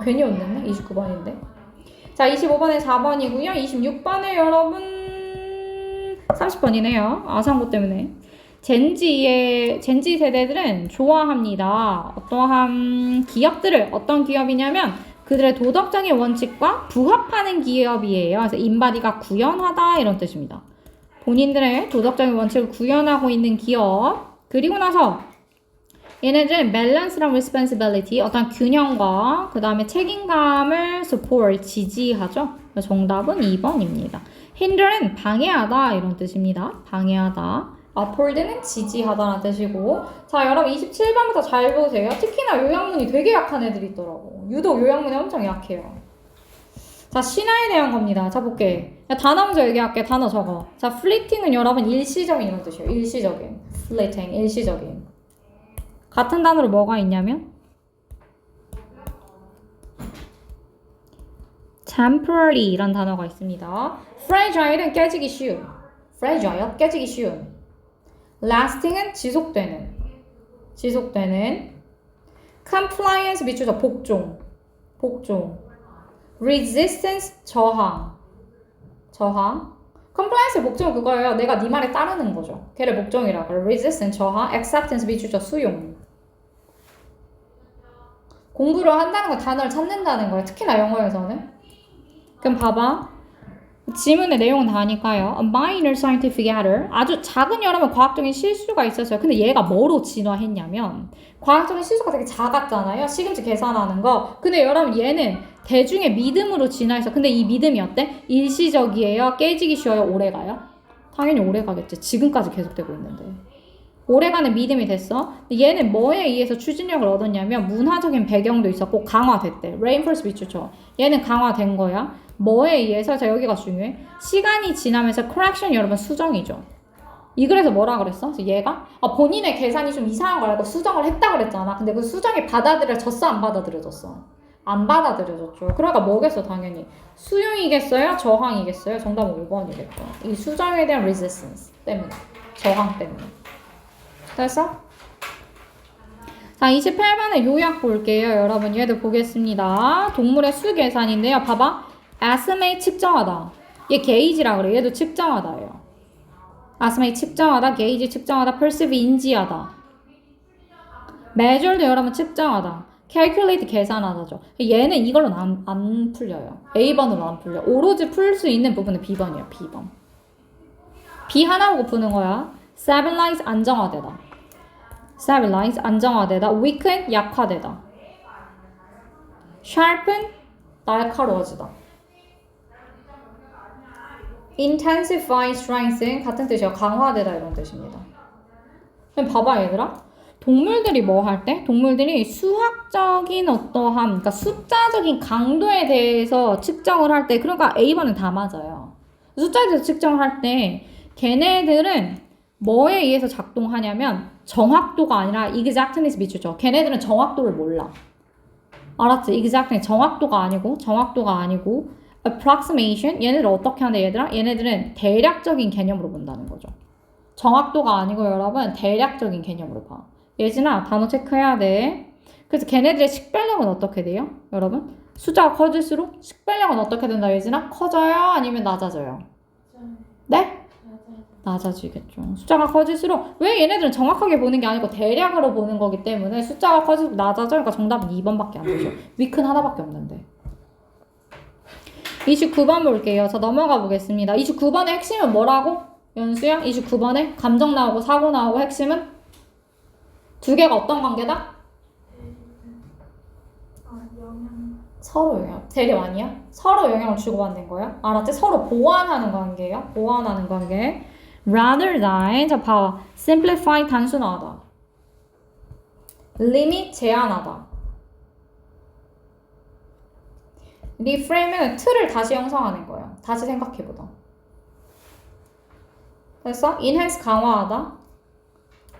괜히 웃는네. 29번인데. 자, 25번에 4번이고요. 26번에 여러분 30번이네요. 아상고 때문에. 젠지 세대들은 좋아합니다. 어떠한 기업들을, 어떤 기업이냐면 그들의 도덕적인 원칙과 부합하는 기업이에요. 그래서 인바디가 구현하다 이런 뜻입니다. 본인들의 도덕적인 원칙을 구현하고 있는 기업. 그리고 나서 얘네들은 balance랑 responsibility, 어떤 균형과 그 다음에 책임감을 support, 지지하죠. 정답은 2번입니다. hinder는 방해하다 이런 뜻입니다. 방해하다. uphold는 지지하다라는 뜻이고. 자, 여러분 27번부터 잘 보세요. 특히나 요양문이 되게 약한 애들이 있더라고. 유독 요양문이 엄청 약해요. 자, 신화에 대한 겁니다. 자, 볼게. 야, 단어 먼저 얘기할게. 단어 적어. 자, fleeting은 여러분 일시적인 이런 뜻이에요. 일시적인. fleeting, 일시적인. 같은 단어로 뭐가 있냐면 temporary 이란 단어가 있습니다. fragile은 깨지기 쉬운. fragile, 깨지기 쉬운. lasting은 지속되는. compliance 밑줄서 복종. resistance 저항. compliance의 목적은 그거예요. 내가 네 말에 따르는 거죠. 걔를 목적이라고. resistance 저항, acceptance 밑줄서 수용. 공부를 한다는 건 단어를 찾는다는 거예요. 특히나 영어에서는. 그럼 봐봐. 지문의 내용은 다니까요. A minor scientific error. 아주 작은 여러분 과학적인 실수가 있었어요. 근데 얘가 뭐로 진화했냐면 과학적인 실수가 되게 작았잖아요. 시금치 계산하는 거. 근데 여러분 얘는 대중의 믿음으로 진화해서 근데 이 믿음이 어때? 일시적이에요? 깨지기 쉬워요? 오래가요? 당연히 오래가겠지. 지금까지 계속되고 있는데. 오래가는 믿음이 됐어. 얘는 뭐에 의해서 추진력을 얻었냐면 문화적인 배경도 있었고 강화됐대. Reinforced literature. 얘는 강화된 거야. 뭐에 의해서? 자, 여기가 중요해. 시간이 지나면서 correction 여러분 수정이죠. 이 글에서 뭐라 그랬어? 그래서 얘가 본인의 계산이 좀 이상한 걸 알고 수정을 했다 그랬잖아. 근데 그 수정이 받아들여졌어? 안 받아들여졌어? 안 받아들여졌죠. 그러니까 뭐겠어 당연히. 수용이겠어요? 저항이겠어요? 정답은 5번이겠죠. 이 수정에 대한 resistance 때문에. 저항 때문에. 됐어? 자, 28번의 요약 볼게요. 여러분 얘도 보겠습니다. 동물의 수 계산인데요. 봐봐. estimate 측정하다. 얘 gauge라 그래. 얘도 측정하다예요. estimate 측정하다, gauge 측정하다, perceive 인지하다. measure도 여러분 측정하다. calculate 계산하다죠. 얘는 이걸로는 안 풀려요. A번으로 안 풀려. 오로지 풀 수 있는 부분은 B번이에요. B번. B 하나 보고 푸는 거야. stabilize 안정화되다. stabilize 안정화되다. weaken 약화되다. sharpen 날카로워지다. intensify strengthen 같은 뜻이에요. 강화되다 이런 뜻입니다. 그럼 봐봐 얘들아. 동물들이 뭐 할 때? 동물들이 수학적인 어떠함, 그러니까 숫자적인 강도에 대해서 측정을 할 때, 그러니까 A번은 다 맞아요. 숫자에 대해서 측정을 할 때 걔네들은 뭐에 의해서 작동하냐면 정확도가 아니라 exactness 미치죠. 걔네들은 정확도를 몰라. 알았지? exactness 정확도가 아니고 approximation 얘네들 어떻게 하는데 얘들아? 얘네들은 대략적인 개념으로 본다는 거죠. 정확도가 아니고 여러분 대략적인 개념으로 봐. 예진아 단어 체크해야 돼. 그래서 걔네들의 식별력은 어떻게 돼요? 여러분 숫자가 커질수록 식별력은 어떻게 된다 예진아? 커져요? 아니면 낮아져요? 네? 낮아지겠죠. 숫자가 커질수록 왜 얘네들은 정확하게 보는 게 아니고 대략으로 보는 거기 때문에 숫자가 커질수록 낮아져. 그러니까 정답은 2번밖에 안 되죠. 위큰 하나밖에 없는데. 29번 볼게요. 자 넘어가 보겠습니다. 29번의 핵심은 뭐라고? 연수야? 29번에 감정 나오고 사고 나오고 핵심은? 두 개가 어떤 관계다? 영향. 서로 영향. 대립 아니야? 서로 영향을 주고받는 거야. 알았지? 서로 보완하는 관계예요. 보완하는 관계. Rather than 자 봐봐. Simplify 단순화하다. Limit 제한하다. Reframe은 틀을 다시 형성하는 거예요. 다시 생각해보다. 됐어? Enhance 강화하다.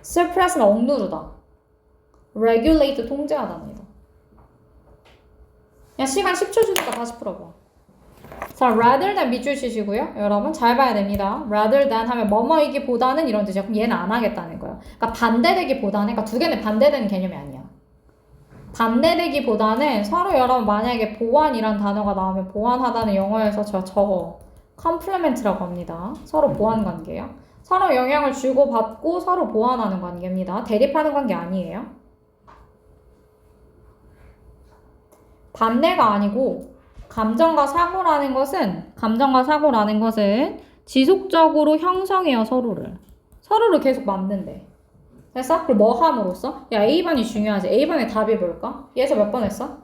Suppress는 억누르다. Regulate 통제하다입니다. 야 시간 10초 주니까 다시 풀어봐. 자, rather than 밑줄 치시고요. 여러분 잘 봐야 됩니다. rather than 하면 뭐뭐이기보다는 이런 뜻이야. 그럼 얘는 안 하겠다는 거예요. 그러니까 반대되기보다는 그러니까 두 개는 반대되는 개념이 아니야. 반대되기보다는 서로 여러분 만약에 보완이란 단어가 나오면 보완하다는 영어에서 저거 complement라고 합니다. 서로 보완 관계예요. 서로 영향을 주고받고 서로 보완하는 관계입니다. 대립하는 관계 아니에요. 반대가 아니고 감정과 사고라는 것은 지속적으로 형성해요. 서로를 계속 만든대. 됐어? 그리고 뭐 함으로써? 야 A번이 중요하지. A번의 답이 뭘까? 얘에서 몇 번 했어?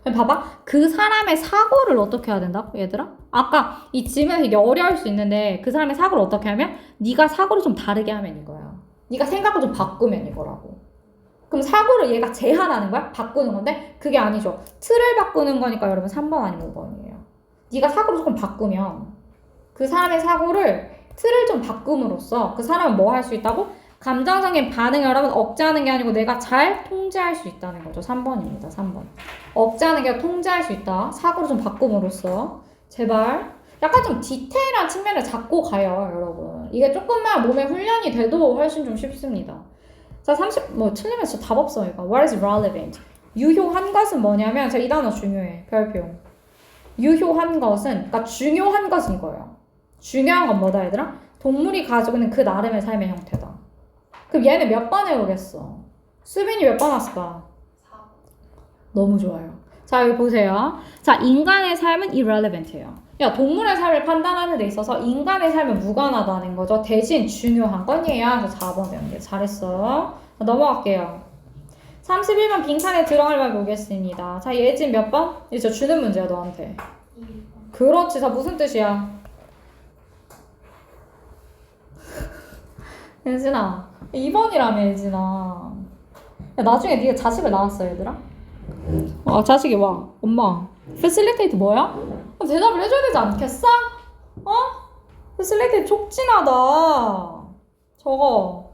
봐봐. 그 사람의 사고를 어떻게 해야 된다고 얘들아? 아까 이 질문에서 이게 어려울 수 있는데 그 사람의 사고를 어떻게 하면? 네가 사고를 좀 다르게 하면 이거야. 네가 생각을 좀 바꾸면 이거라고. 그럼 사고를 얘가 제한하는 거야? 바꾸는 건데? 그게 아니죠. 틀을 바꾸는 거니까 여러분 3번 아니면 5번이에요. 네가 사고를 조금 바꾸면 그 사람의 사고를 틀을 좀 바꿈으로써 그 사람은 뭐 할 수 있다고? 감정적인 반응을 여러분 억제하는 게 아니고 내가 잘 통제할 수 있다는 거죠. 3번입니다. 3번. 억제하는 게 아니라 통제할 수 있다. 사고를 좀 바꿈으로써. 제발. 약간 좀 디테일한 측면을 잡고 가요, 여러분. 이게 조금만 몸에 훈련이 돼도 훨씬 좀 쉽습니다. 자, 틀리면 진짜 답 없어, 이거. What is relevant? 유효한 것은 뭐냐면, 이 단어 중요해. 별표. 유효한 것은, 그러니까 중요한 것은 이거예요. 중요한 건 뭐다, 얘들아? 동물이 가지고 있는 그 나름의 삶의 형태다. 그럼 얘는 몇 번 해오겠어? 수빈이 몇 번 왔을까? 4. 너무 좋아요. 자, 여기 보세요. 자, 인간의 삶은 irrelevant예요. 야, 동물의 삶을 판단하는 데 있어서 인간의 삶은 무관하다는 거죠. 대신 중요한 건이에요. 그래서 4번 배운 게 잘했어. 넘어갈게요. 31번 빈칸에 들어갈 말 보겠습니다. 자, 예진 몇 번? 이제 저 주는 문제야, 너한테. 2번. 그렇지. 자, 무슨 뜻이야? 예진아, 2번이라며, 예진아. 야, 나중에 네가 자식을 낳았어, 얘들아? 자식이 와. 엄마, facilitate 뭐야? 대답을 해줘야 되지 않겠어? 어? facilitate 촉진하다. 저거.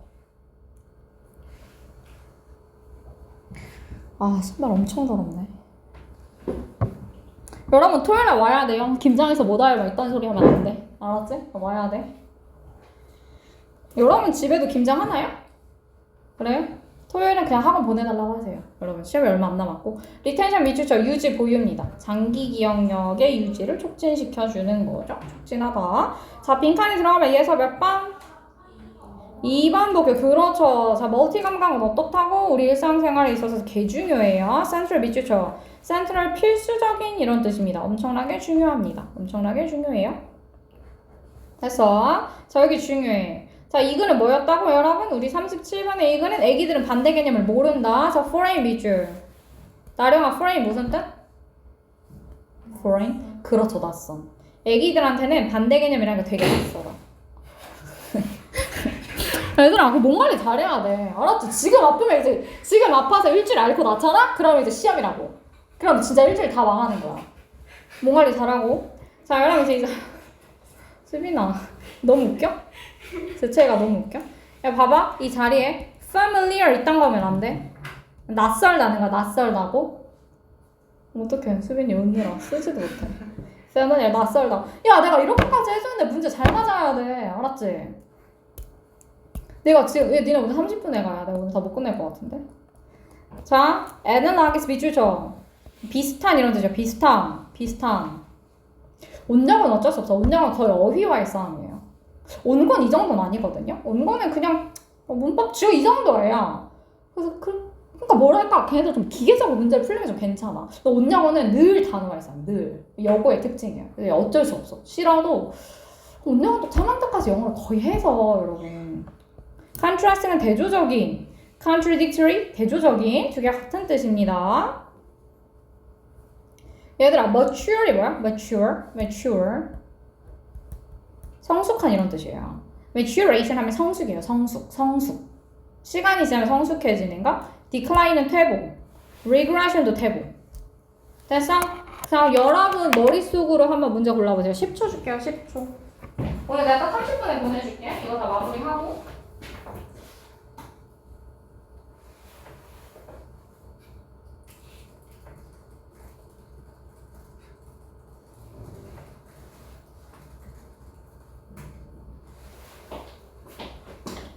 신발 엄청 더럽네. 여러분, 토요일에 와야 돼요. 김장에서 못 와요. 이딴 소리 하면 안 돼. 알았지? 와야 돼. 여러분 집에도 김장 하나요? 그래요? 토요일은 그냥 학원 보내달라고 하세요. 여러분 시험이 얼마 안 남았고 리텐션 미추처 유지 보유입니다. 장기 기억력의 유지를 촉진시켜주는 거죠. 촉진하다. 자, 빈칸이 들어가면 얘에서 몇 번? 2번 복귀. 그렇죠. 자, 멀티 감각은 어떻다고? 우리 일상생활에 있어서 개 중요해요. 센트럴 미추처. 센트럴 필수적인 이런 뜻입니다. 엄청나게 중요합니다. 엄청나게 중요해요. 됐어. 자, 여기 중요해. 자, 이글은 뭐였다고 여러분? 우리 37번의 이글은 애기들은 반대 개념을 모른다. 자, foreign 밑줄. 나령아, foreign 무슨 뜻? foreign? 그렇죠, 낯선. 애기들한테는 반대 개념이라는 게 되게 낯설어. 얘들아, 그 몸 관리 잘해야 돼. 알았지? 지금 아프면 이제, 지금 아파서 일주일 앓고 낳잖아? 그러면 이제 시험이라고. 그럼 진짜 일주일 다 망하는 거야. 몸 관리 잘하고. 자, 여러분 이제 수빈아, 너무 웃겨? 제체가 너무 웃겨? 야, 봐봐. 이 자리에 familiar 이딴 거 하면 안 돼. 낯설다는 거야. 낯설다고. 어떡해. 수빈이 웃느라 쓰지도 못해. familiar, 낯설다. 야, 내가 이렇게까지 해줬는데 문제 잘 맞아야 돼. 알았지? 내가 지금 니네 오늘 30분에 가야 돼. 오늘 다 못 끝낼 것 같은데. 자, analogous 비추죠. 비슷한 이런 뜻이죠. 비슷한. 온역은 어쩔 수 없어. 온역은 거의 어휘와의 싸움이에요. 온건 이 정도는 아니거든요. 온건은 그냥 문법 주요 이 정도예요. 그래서 그러니까 뭐랄까, 걔네들 좀 기계적으로 문제를 풀리면 좀 괜찮아. 온영어는 늘 단어가 있어요. 늘. 여고의 특징이에요. 어쩔 수 없어. 싫어도 온영어도 타만타까지 영어를 거의 해서 여러분. contrast는 대조적인, contradictory 대조적인 두 개가 같은 뜻입니다. 얘들아, mature이 뭐야? mature. 성숙한 이런 뜻이에요. maturation 하면 성숙이에요. 성숙. 시간이 지나면 성숙해지는 거. decline은 퇴보. regression도 퇴보. 됐어? 자, 여러분 머릿속으로 한번 문제 골라보세요. 10초 줄게요. 10초. 오늘 내가 딱 30분에 보내줄게. 이거 다 마무리하고.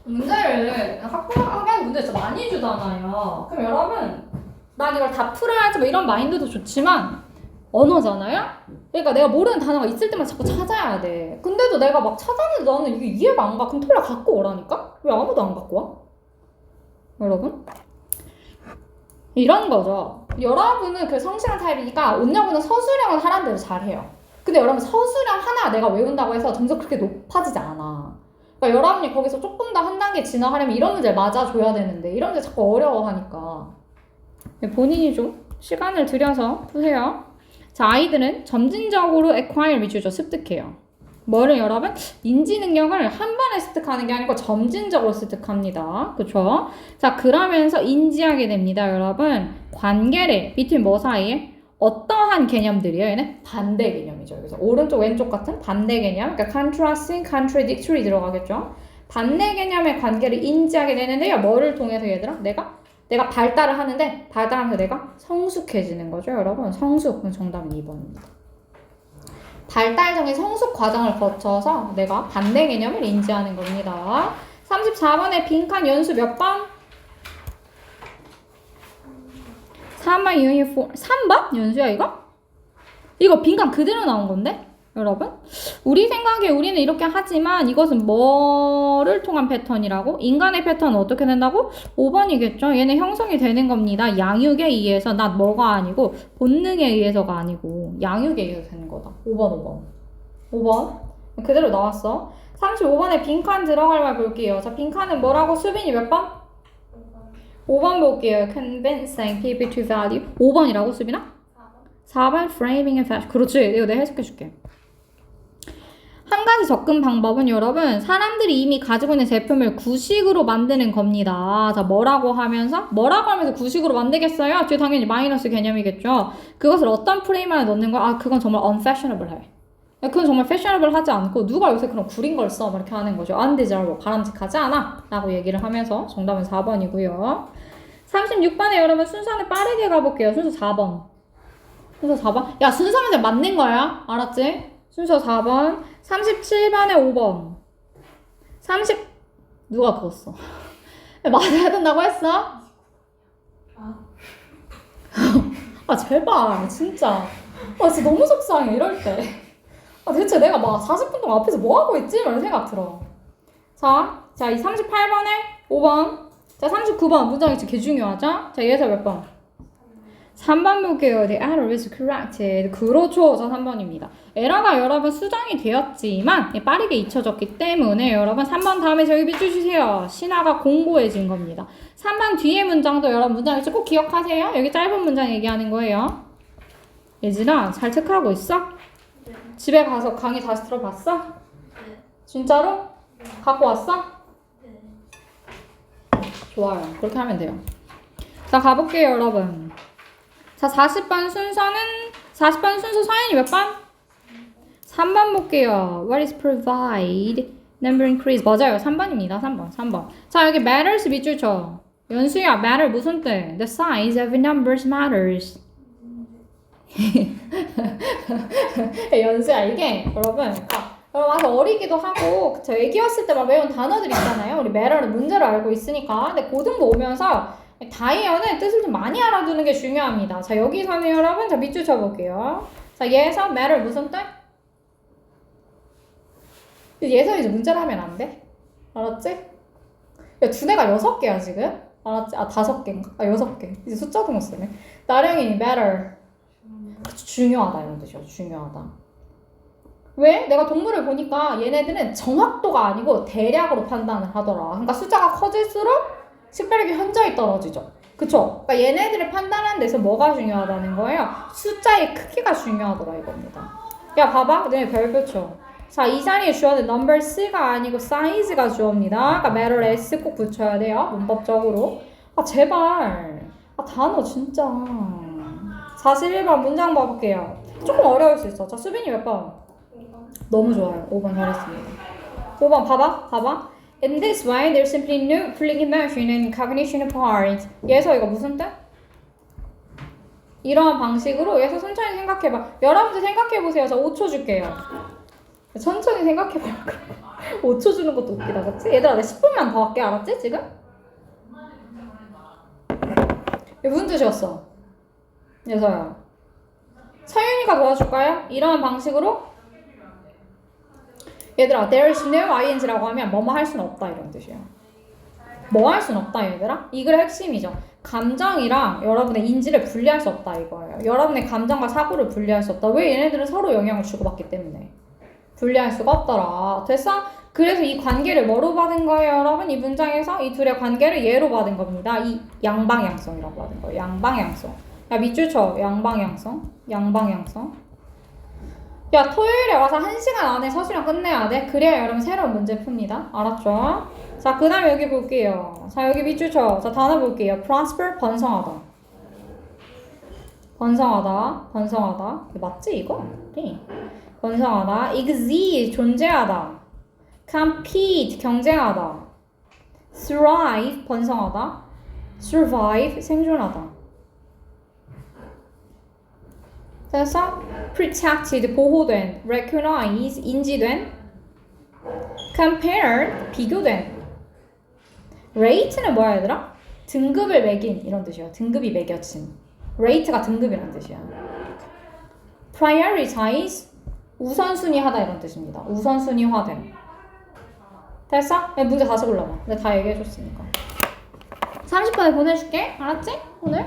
문제를 학교에 문제 진짜 많이 주잖아요. 그럼 여러분, 난 이걸 다 풀어야지 뭐 이런 마인드도 좋지만 언어잖아요? 그러니까 내가 모르는 단어가 있을 때만 자꾸 찾아야 돼. 근데도 내가 막 찾았는데 나는 이게 이해가 안 가. 그럼 톨라 갖고 오라니까? 왜 아무도 안 갖고 와? 여러분? 이런 거죠. 여러분은 그 성실한 타입이니까 온여분은 서술형은 사람들이 잘해요. 근데 여러분 서술형 하나 내가 외운다고 해서 점수 그렇게 높아지지 않아. 그러니까 여러분이 거기서 조금 더 한 단계 지나가려면 이런 문제를 맞아줘야 되는데 이런 문제 자꾸 어려워하니까 본인이 좀 시간을 들여서 푸세요. 자, 아이들은 점진적으로 acquire 위주죠. 습득해요. 뭐를 여러분? 인지 능력을 한 번에 습득하는 게 아니고 점진적으로 습득합니다. 그쵸? 자, 그러면서 인지하게 됩니다. 여러분, 관계를 between 뭐 사이에? 어떠한 개념들이에요? 얘는 반대 개념이죠. 그래서 오른쪽 왼쪽 같은 반대 개념, 그러니까 contrasting, contradictory 들어가겠죠. 반대 개념의 관계를 인지하게 되는데요. 뭐를 통해서 얘들아? 내가 발달을 하는데 발달하면서 내가 성숙해지는 거죠. 여러분, 성숙. 정답은 2번입니다. 발달적인 성숙 과정을 거쳐서 내가 반대 개념을 인지하는 겁니다. 34번의 빈칸 연수 몇 번? 3번 연수야 이거? 이거 빈칸 그대로 나온 건데? 여러분? 우리 생각에 우리는 이렇게 하지만 이것은 뭐를 통한 패턴이라고? 인간의 패턴은 어떻게 된다고? 5번이겠죠? 얘는 형성이 되는 겁니다. 양육에 의해서, 뭐가 아니고 본능에 의해서가 아니고 양육에 의해서 되는 거다. 5번. 그대로 나왔어. 35번에 빈칸 들어갈 말 볼게요. 자, 빈칸은 뭐라고? 수빈이 몇 번? 5번 볼게요. Convincing people to value. 5번이라고, 수빈아? 4번 framing and fashion. 그렇지. 이거 내가 해석해 줄게. 한 가지 접근 방법은 여러분, 사람들이 이미 가지고 있는 제품을 구식으로 만드는 겁니다. 자, 뭐라고 하면서 구식으로 만들겠어요? 뒤에 당연히 마이너스 개념이겠죠. 그것을 어떤 프레임 안에 넣는 거야? 아, 그건 정말 unfashionable해. 그건 정말 패셔너블하지 않고 누가 요새 그런 구린 걸 써? 막 이렇게 하는 거죠. undesirable, 바람직하지 않아 라고 얘기를 하면서 정답은 4번이고요. 36번에 여러분 순서는 빠르게 가볼게요. 순서 4번. 야, 순서는 이제 맞는 거야. 알았지? 순서 4번. 37번에 5번. 누가 그거 써? 맞아야 된다고 했어? 아, 제발. 진짜. 진짜 너무 속상해. 이럴 때. 대체 내가 막 40분 동안 앞에서 뭐 하고 있지? 이런 생각 들어. 자, 이 38번에 5번. 자, 39번. 문장이 개 중요하죠? 자, 얘에서 몇 번? 3번 볼게요. The error is corrected. 그렇죠. 자, 3번입니다. 에러가 여러분 수정이 되었지만 빠르게 잊혀졌기 때문에 여러분 3번 다음에 저기 밑줄 주세요. 신화가 공고해진 겁니다. 3번 뒤에 문장도 여러분 문장 꼭 기억하세요. 여기 짧은 문장 얘기하는 거예요. 예진아, 잘 체크하고 있어? 네. 집에 가서 강의 다시 들어봤어? 네. 진짜로? 네. 갖고 왔어? 네. 좋아요. 그렇게 하면 돼요. 자, 가볼게요, 여러분. 자, 40번 순서 서연이 몇 번? 3번 볼게요. What is provide? Number increase. 맞아요. 3번입니다. 3번. 자, 여기 matters 밑줄 쳐. 연수야, matter 무슨 뜻? The size of numbers matters. 연수야, 이게 여러분 아주 어리기도 하고 그쵸? 애기였을 때만 외운 단어들 있잖아요. 우리 matter는 문제를 알고 있으니까. 근데 고등도 오면서 다이어는 뜻을 좀 많이 알아두는 게 중요합니다. 자, 여기서는 여러분 자 밑줄 쳐볼게요. 자, 얘에서 matter 무슨 뜻? 얘에서 이제 문제를 하면 안 돼. 알았지? 야, 두뇌가 6개야 지금. 알았지? 5개인가? 6개. 이제 숫자도 못 쓰네. 나령이 matter. 중요하다 이런 뜻이야. 중요하다. 왜? 내가 동물을 보니까 얘네들은 정확도가 아니고 대략으로 판단을 하더라. 그러니까 숫자가 커질수록 식별력이 현저히 떨어지죠. 그쵸? 그러니까 얘네들을 판단하는 데서 뭐가 중요하다는 거예요? 숫자의 크기가 중요하더라 이겁니다. 야, 봐봐. 네, 별표 쳐. 자, 이 자리에 주어는 numbers가 아니고 size가 주어입니다. 그러니까 matter s 꼭 붙여야 돼요. 문법적으로. 아, 제발. 단어 진짜. 41번 문장 봐볼게요. 조금 어려울 수 있어. 자, 수빈이 몇 번? 5번. 너무 좋아요. 5번 잘했습니다. 5번 봐봐. In this way, there's simply no feeling emotion and cognition apart. 얘서 이거 무슨 뜻? 이러한 방식으로 얘서 천천히 생각해봐. 여러분들 생각해보세요. 저 5초 줄게요. 천천히 생각해보라고. 5초 주는 것도 웃기다, 그치? 얘들아, 나 10분만 더 할게. 알았지, 지금? 이게 무슨 뜻이었어? 예서야. 서윤이가 도와줄까요? 이러한 방식으로 얘들아, there is no ing라고 하면 뭐뭐 할 수는 없다 이런 뜻이에요. 뭐 할 수는 없다 얘들아? 이 글의 핵심이죠. 감정이랑 여러분의 인지를 분리할 수 없다 이거예요. 여러분의 감정과 사고를 분리할 수 없다. 왜? 얘네들은 서로 영향을 주고받기 때문에 분리할 수가 없더라. 됐어? 그래서 이 관계를 뭐로 받은 거예요, 여러분? 이 문장에서 이 둘의 관계를 얘로 받은 겁니다. 이 양방향성이라고 받은 거예요. 양방향성. 야, 밑줄 쳐. 양방향성. 야, 토요일에 와서 1시간 안에 서술형 끝내야 돼. 그래야 여러분 새로운 문제 풉니다. 알았죠? 자, 그 다음에 여기 볼게요. 자, 여기 밑줄 쳐. 자, 단어 볼게요. prosper, 번성하다. 맞지, 이거? 네. 번성하다. exist, 존재하다. compete, 경쟁하다. thrive, 번성하다. survive, 생존하다. 됐어? protected, 보호된. recognize, 인지된. compare, 비교된. rate는 뭐야 얘들아? 등급을 매긴 이런 뜻이야. 등급이 매겨진. rate가 등급이라는 뜻이야. prioritize, 우선순위하다 이런 뜻입니다. 우선순위화됨. 됐어? 야, 문제 다시 골라봐. 내가 다 얘기해줬으니까. 30분에 보내줄게. 알았지? 오늘?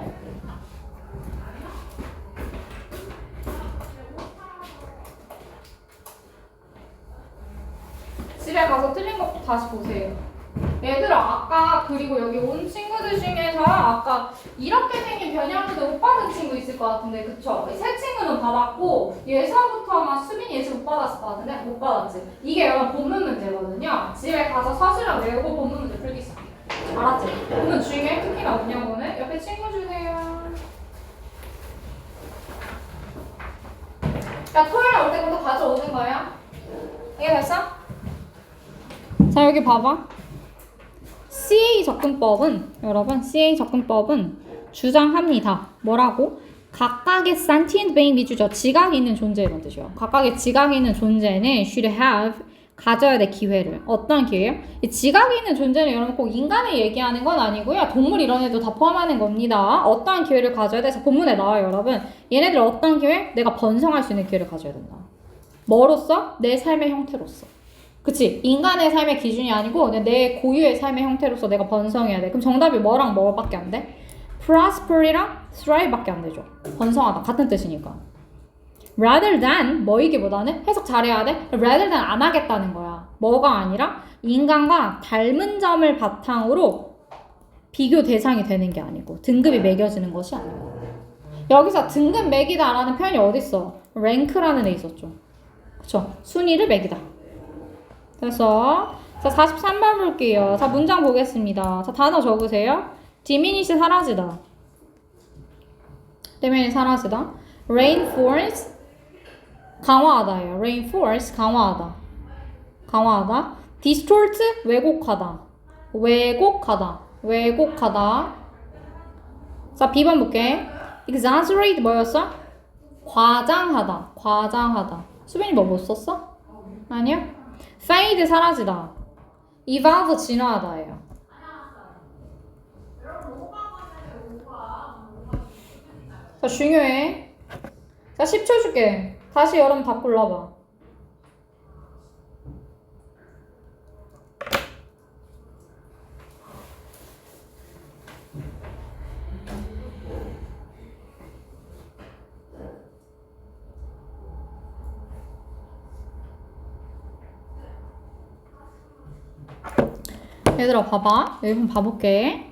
집에 가서 틀린 것도 다시 보세요. 얘들아 아까 그리고 여기 온 친구들 중에서 아까 이렇게 생긴 변형문제 못 받은 친구 있을 것 같은데 그쵸? 세 친구는 받았고 예서부터 아마 수빈이 예서 못 받았을 것 같은데 못 받았지? 이게 여러분 본문 문제거든요. 집에 가서 서술형 외우고 본문 문제 풀기 시작. 알았지? 본문 중에 특히나 뭐냐면은 옆에 친구 주세요. 야 토요일 올 때부터 가져오는 거야. 이게 됐어? 자 여기 봐봐. CA 접근법은 여러분 CA 접근법은 주장합니다. 뭐라고? 각각의 sentient being 미주죠. 지각이 있는 존재 이런 뜻이요. 각각의 지각이 있는 존재는 should have 가져야 될 기회를. 어떤 기회요? 이 지각이 있는 존재는 여러분 꼭 인간을 얘기하는 건 아니고요. 동물 이런 애도 다 포함하는 겁니다. 어떠한 기회를 가져야 돼서 본문에 나와요 여러분. 얘네들 어떤 기회? 내가 번성할 수 있는 기회를 가져야 된다. 뭐로써? 내 삶의 형태로서. 그치? 인간의 삶의 기준이 아니고 내 고유의 삶의 형태로서 내가 번성해야 돼. 그럼 정답이 뭐랑 뭐밖에 안 돼? prosper이랑 thrive밖에 안 되죠. 번성하다. 같은 뜻이니까. rather than 뭐이기보다는 해석 잘해야 돼. rather than 안 하겠다는 거야. 뭐가 아니라 인간과 닮은 점을 바탕으로 비교 대상이 되는 게 아니고 등급이 매겨지는 것이 아니고. 여기서 등급 매기다라는 표현이 어딨어? rank라는 애 있었죠. 그쵸? 순위를 매기다. 그래서 자 43번 볼게요. 자 문장 보겠습니다. 자 단어 적으세요. diminish 사라지다. diminish 사라지다. reinforce 강화하다예요. reinforce 강화하다. 강화하다. distort 왜곡하다. 왜곡하다. 왜곡하다. 자 B번 볼게. exaggerate 뭐였어? 과장하다. 과장하다. 수빈이 뭐 못 썼어? 아니요? fade 사라지다. evolve 진화하다예요. 자 중요해. 자 10초 줄게. 다시 여러분 다 골라봐. 얘들아 봐봐. 여기 한번 봐볼게.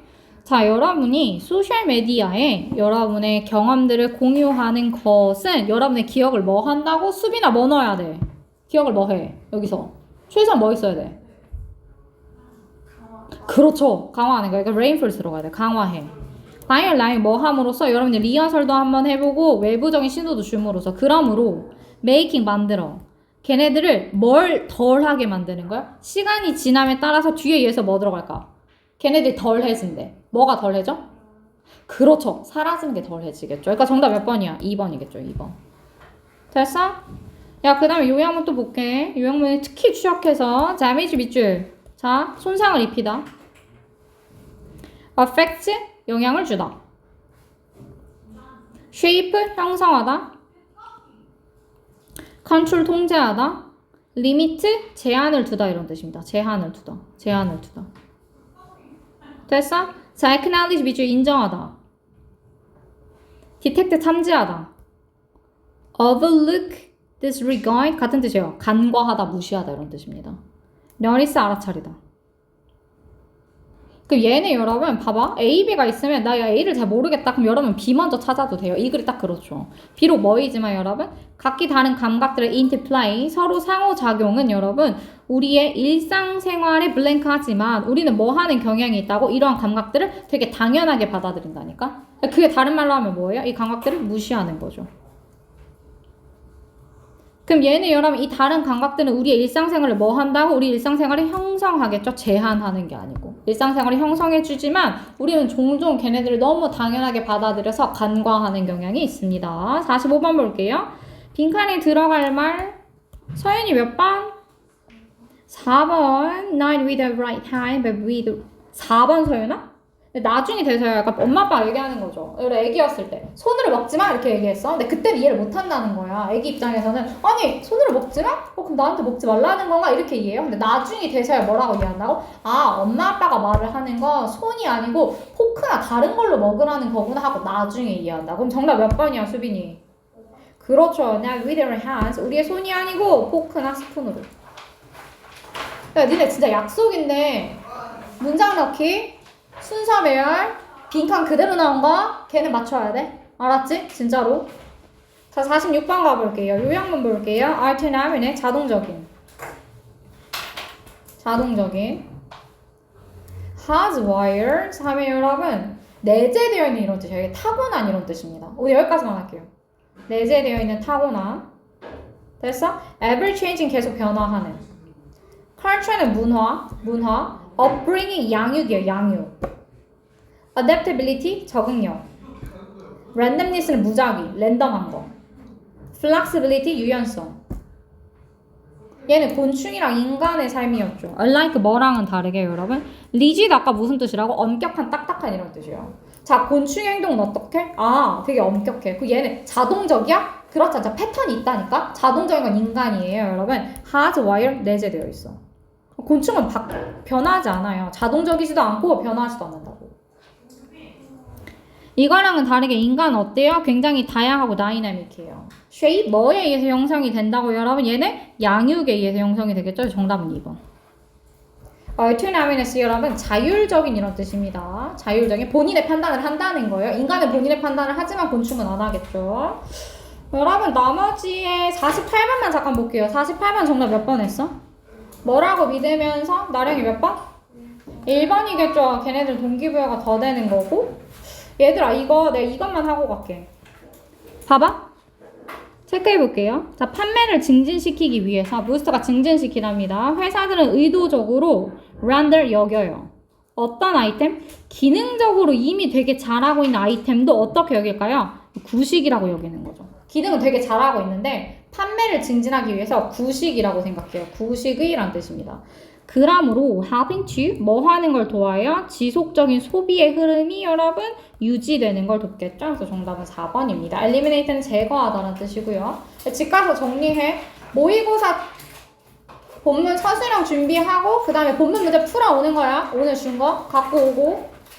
자 여러분이 소셜미디어에 여러분의 경험들을 공유하는 것은 여러분의 기억을 뭐 한다고? 수빈아 뭐 넣어야 돼? 기억을 뭐 해? 여기서 최소한 뭐 있어야 돼? 그렇죠. 강화하는 거야. 그러니까 reinforce 들어가야 돼. 강화해. 다이얼 라인 뭐 함으로써 여러분이 리허설도 한번 해보고 외부적인 신호도 줌으로써 그러므로 메이킹 만들어. 걔네들을 뭘 덜하게 만드는 거야? 시간이 지남에 따라서 뒤에 얘에서 뭐 들어갈까? 걔네들이 덜해진대. 뭐가 덜해져? 그렇죠. 사라지는 게 덜해지겠죠. 그러니까 정답 몇 번이야? 2번이겠죠. 2번. 됐어? 야, 그 다음에 요양문 또 볼게. 요양문에 특히 추적해서 damage 밑줄. 자, 손상을 입히다. affect, 영향을 주다. shape, 형성하다. 컨트롤 통제하다. 리미트 제한을 두다 이런 뜻입니다. 제한을 두다. 제한을 두다. 됐어? 자, acknowledge 밑줄 인정하다. detect 탐지하다. overlook, disregard 같은 뜻이에요. 간과하다, 무시하다 이런 뜻입니다. notice 알아차리다. 그럼 얘네 여러분 봐봐. A, B가 있으면 나 A를 잘 모르겠다. 그럼 여러분 B 먼저 찾아도 돼요. 이 글이 딱 그렇죠. 비록 뭐이지만 여러분 각기 다른 감각들의 interplay 서로 상호작용은 여러분 우리의 일상생활에 블랭크하지만 우리는 뭐 하는 경향이 있다고 이러한 감각들을 되게 당연하게 받아들인다니까. 그게 다른 말로 하면 뭐예요? 이 감각들을 무시하는 거죠. 그럼 얘는 여러분 이 다른 감각들은 우리의 일상생활을 뭐 한다고? 우리 일상생활을 형성하겠죠? 제한하는 게 아니고. 일상생활을 형성해주지만 우리는 종종 걔네들을 너무 당연하게 받아들여서 간과하는 경향이 있습니다. 45번 볼게요. 빈칸에 들어갈 말 서연이 몇 번? 4번. Not with the right hand but with 4번 서연아? 근데 나중에 돼서야 약간 엄마 아빠가 얘기하는 거죠. 우리 애기였을 때 손으로 먹지 마 이렇게 얘기했어. 근데 그때는 이해를 못 한다는 거야. 애기 입장에서는 아니 손으로 먹지 마? 그럼 나한테 먹지 말라는 건가? 이렇게 이해해요. 근데 나중에 돼서야 뭐라고 이해한다고? 아 엄마 아빠가 말을 하는 건 손이 아니고 포크나 다른 걸로 먹으라는 거구나 하고 나중에 이해한다. 그럼 정답 몇 번이야 수빈이? 그렇죠. Not with your hands. 우리의 손이 아니고 포크나 스푼으로. 야 니네 진짜 약속인데 문장 넣기 순서 배열, 빈칸 그대로 나온 거 걔는 맞춰야 돼. 알았지? 진짜로. 자, 46번 가볼게요. 요약문 볼게요. Alternative 자동적인. Hardwired 하면 여러분 내재되어 있는 이런 뜻이에요. 이게 타고난 이런 뜻입니다. 우리 여기까지만 할게요. 내재되어 있는 타고난. 됐어? Ever changing 계속 변화하는. Culture는 문화. Upbringing 양육이에요. 양육. Adaptability 적응력. Randomness는 무작위, 랜덤한 거. Flexibility 유연성. 얘는 곤충이랑 인간의 삶이었죠. Unlike 뭐랑은 다르게 여러분. rigid 아까 무슨 뜻이라고? 엄격한, 딱딱한 이런 뜻이에요. 자, 곤충의 행동은 어떻게? 아, 되게 엄격해. 그 얘는 자동적이야? 그렇지 않죠. 패턴이 있다니까? 자동적인 건 인간이에요, 여러분. hardwired 내재되어 있어. 곤충은 변하지 않아요. 자동적이지도 않고 변하지도 않는다고. 이거랑은 다르게 인간은 어때요? 굉장히 다양하고 다이나믹해요. shape 뭐에 의해서 형성이 된다고 여러분? 얘는 양육에 의해서 형성이 되겠죠? 정답은 2번. autonomous 여러분 자율적인 이런 뜻입니다. 자율적인 본인의 판단을 한다는 거예요. 인간은 본인의 판단을 하지만 곤충은 안 하겠죠. 여러분 나머지의 48번만 잠깐 볼게요. 48번 정답 몇 번 했어? 뭐라고 믿으면서 나령이 몇 번? 1번이겠죠. 걔네들 동기부여가 더 되는 거고. 얘들아 이거 내가 이것만 하고 갈게. 봐봐. 체크해 볼게요. 자, 판매를 증진시키기 위해서 부스터가 증진시키답니다. 회사들은 의도적으로 rather 여겨요. 어떤 아이템? 기능적으로 이미 되게 잘하고 있는 아이템도 어떻게 여길까요? 구식이라고 여기는 거죠. 기능은 되게 잘하고 있는데 판매를 증진하기 위해서 구식이라고 생각해요. 구식의란 뜻입니다. 그러므로 helping to 뭐 하는 걸 도와요? 지속적인 소비의 흐름이 여러분 유지되는 걸 돕겠죠. 그래서 정답은 4번입니다. eliminate는 제거하다는 뜻이고요. 집 가서 정리해. 모의고사 본문 서술형 준비하고 그 다음에 본문 문제 풀어오는 거야. 오늘 준 거 갖고 오고